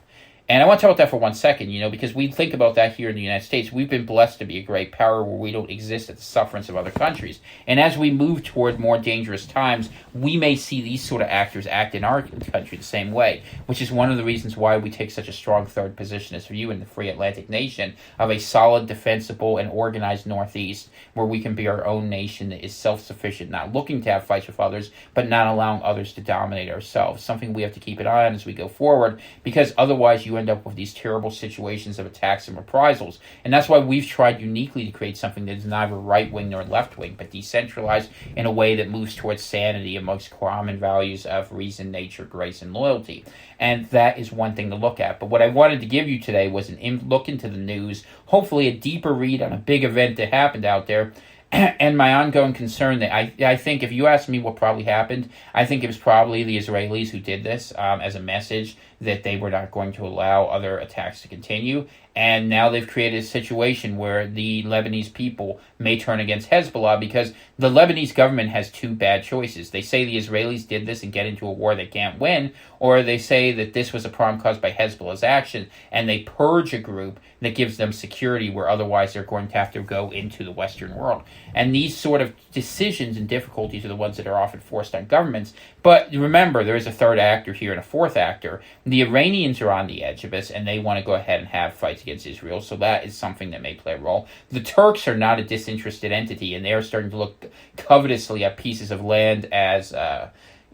And I want to talk about that for 1 second, because we think about that here in the United States. We've been blessed to be a great power where we don't exist at the sufferance of other countries. And as we move toward more dangerous times, we may see these sort of actors act in our country the same way, which is one of the reasons why we take such a strong third position as you in the free Atlantic nation of a solid, defensible, and organized Northeast where we can be our own nation that is self-sufficient, not looking to have fights with others, but not allowing others to dominate ourselves. Something we have to keep an eye on as we go forward, because otherwise you end up with these terrible situations of attacks and reprisals. And that's why we've tried uniquely to create something that is neither right-wing nor left-wing, but decentralized in a way that moves towards sanity amongst common values of reason, nature, grace, and loyalty. And that is one thing to look at. But what I wanted to give you today was an look into the news, hopefully a deeper read on a big event that happened out there, and my ongoing concern that I think if you ask me what probably happened, I think it was probably the Israelis who did this as a message that they were not going to allow other attacks to continue. And now they've created a situation where the Lebanese people may turn against Hezbollah because the Lebanese government has two bad choices. They say the Israelis did this and get into a war they can't win, or they say that this was a problem caused by Hezbollah's action, and they purge a group that gives them security where otherwise they're going to have to go into the Western world. And these sort of decisions and difficulties are the ones that are often forced on governments. But remember, there is a third actor here and a fourth actor. The Iranians are on the edge of this, and they want to go ahead and have fights against Israel, so that is something that may play a role. The Turks are not a disinterested entity, and they are starting to look covetously at pieces of land as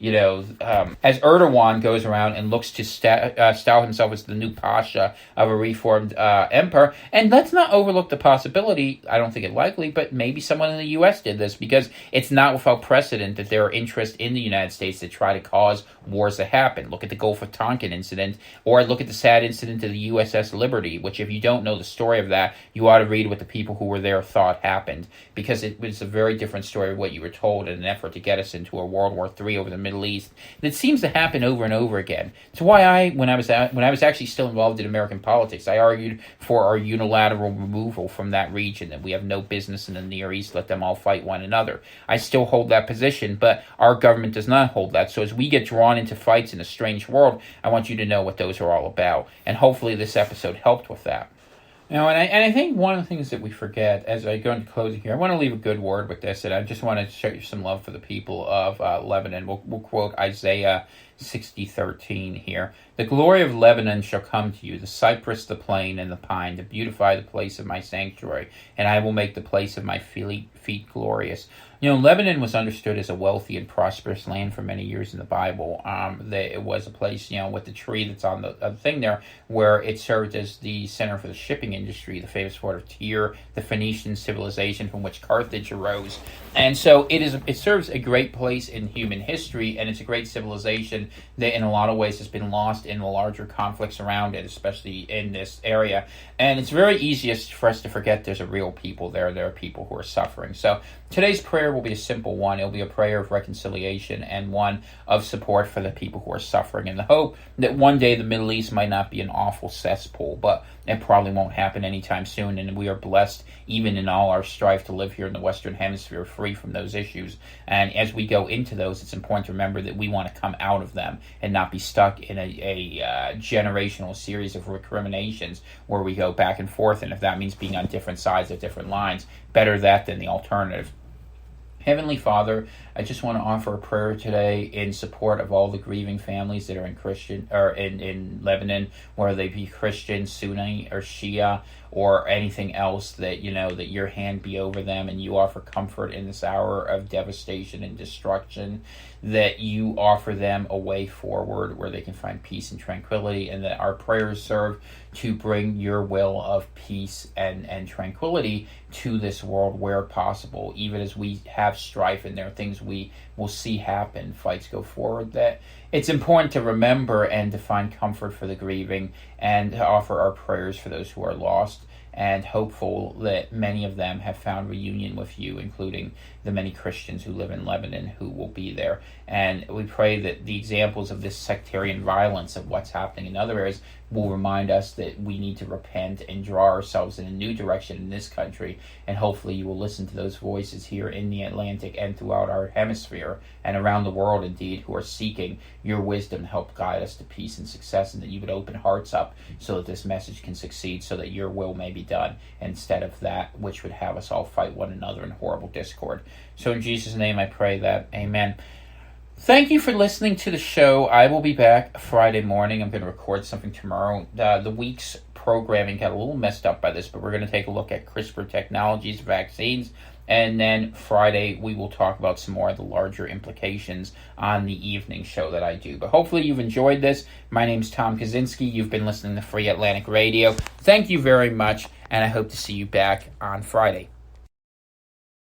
as Erdogan goes around and looks to style himself as the new pasha of a reformed empire. And let's not overlook the possibility, I don't think it likely, but maybe someone in the U.S. did this, because it's not without precedent that there are interests in the United States that try to cause wars to happen. Look at the Gulf of Tonkin incident, or look at the sad incident of the USS Liberty, which, if you don't know the story of that, you ought to read what the people who were there thought happened, because it was a very different story of what you were told in an effort to get us into a World War III over the Middle East. That seems to happen over and over again. It's why when I was actually still involved in American politics, I argued for our unilateral removal from that region, that we have no business in the Near East, let them all fight one another. I still hold that position, but our government does not hold that. So as we get drawn into fights in a strange world, I want you to know what those are all about. And hopefully this episode helped with that. And I think one of the things that we forget as I go into closing here, I want to leave a good word with this, and I just want to show you some love for the people of Lebanon. We'll quote Isaiah 60:13 here. The glory of Lebanon shall come to you, the cypress, the plane, and the pine, to beautify the place of my sanctuary, and I will make the place of my feet glorious. Lebanon was understood as a wealthy and prosperous land for many years in the Bible. It was a place, with the tree that's on the thing there, where it served as the center for the shipping industry, the famous port of Tyre, the Phoenician civilization from which Carthage arose. And so it serves a great place in human history, and it's a great civilization that in a lot of ways has been lost in the larger conflicts around it, especially in this area. And it's very easiest for us to forget there's a real people there. There are people who are suffering. So today's prayer will be a simple one. It'll be a prayer of reconciliation and one of support for the people who are suffering, in the hope that one day the Middle East might not be an awful cesspool, but it probably won't happen anytime soon, and we are blessed, even in all our strife, to live here in the Western Hemisphere free from those issues. And as we go into those, it's important to remember that we want to come out of them and not be stuck in a generational series of recriminations where we go back and forth, and if that means being on different sides of different lines, better that than the alternative. Heavenly Father, I just want to offer a prayer today in support of all the grieving families that are in Lebanon, whether they be Christian, Sunni, or Shia, or anything else, that that your hand be over them, and you offer comfort in this hour of devastation and destruction, that you offer them a way forward where they can find peace and tranquility, and that our prayers serve to bring your will of peace and tranquility to this world where possible, even as we have strife and there are things we will see happen, fights go forward, that it's important to remember and to find comfort for the grieving and to offer our prayers for those who are lost, and hopeful that many of them have found reunion with you, including the many Christians who live in Lebanon who will be there. And we pray that the examples of this sectarian violence of what's happening in other areas will remind us that we need to repent and draw ourselves in a new direction in this country. And hopefully you will listen to those voices here in the Atlantic and throughout our hemisphere and around the world, indeed, who are seeking your wisdom to help guide us to peace and success, and that you would open hearts up so that this message can succeed, so that your will may be done instead of that which would have us all fight one another in horrible discord. So in Jesus' name I pray that. Amen. Thank you for listening to the show. I will be back Friday morning. I'm going to record something tomorrow. The week's programming got a little messed up by this, but we're going to take a look at CRISPR technologies, vaccines, and then Friday we will talk about some more of the larger implications on the evening show that I do. But hopefully you've enjoyed this. My name's Tom Kaczynski. You've been listening to Free Atlantic Radio. Thank you very much, and I hope to see you back on Friday.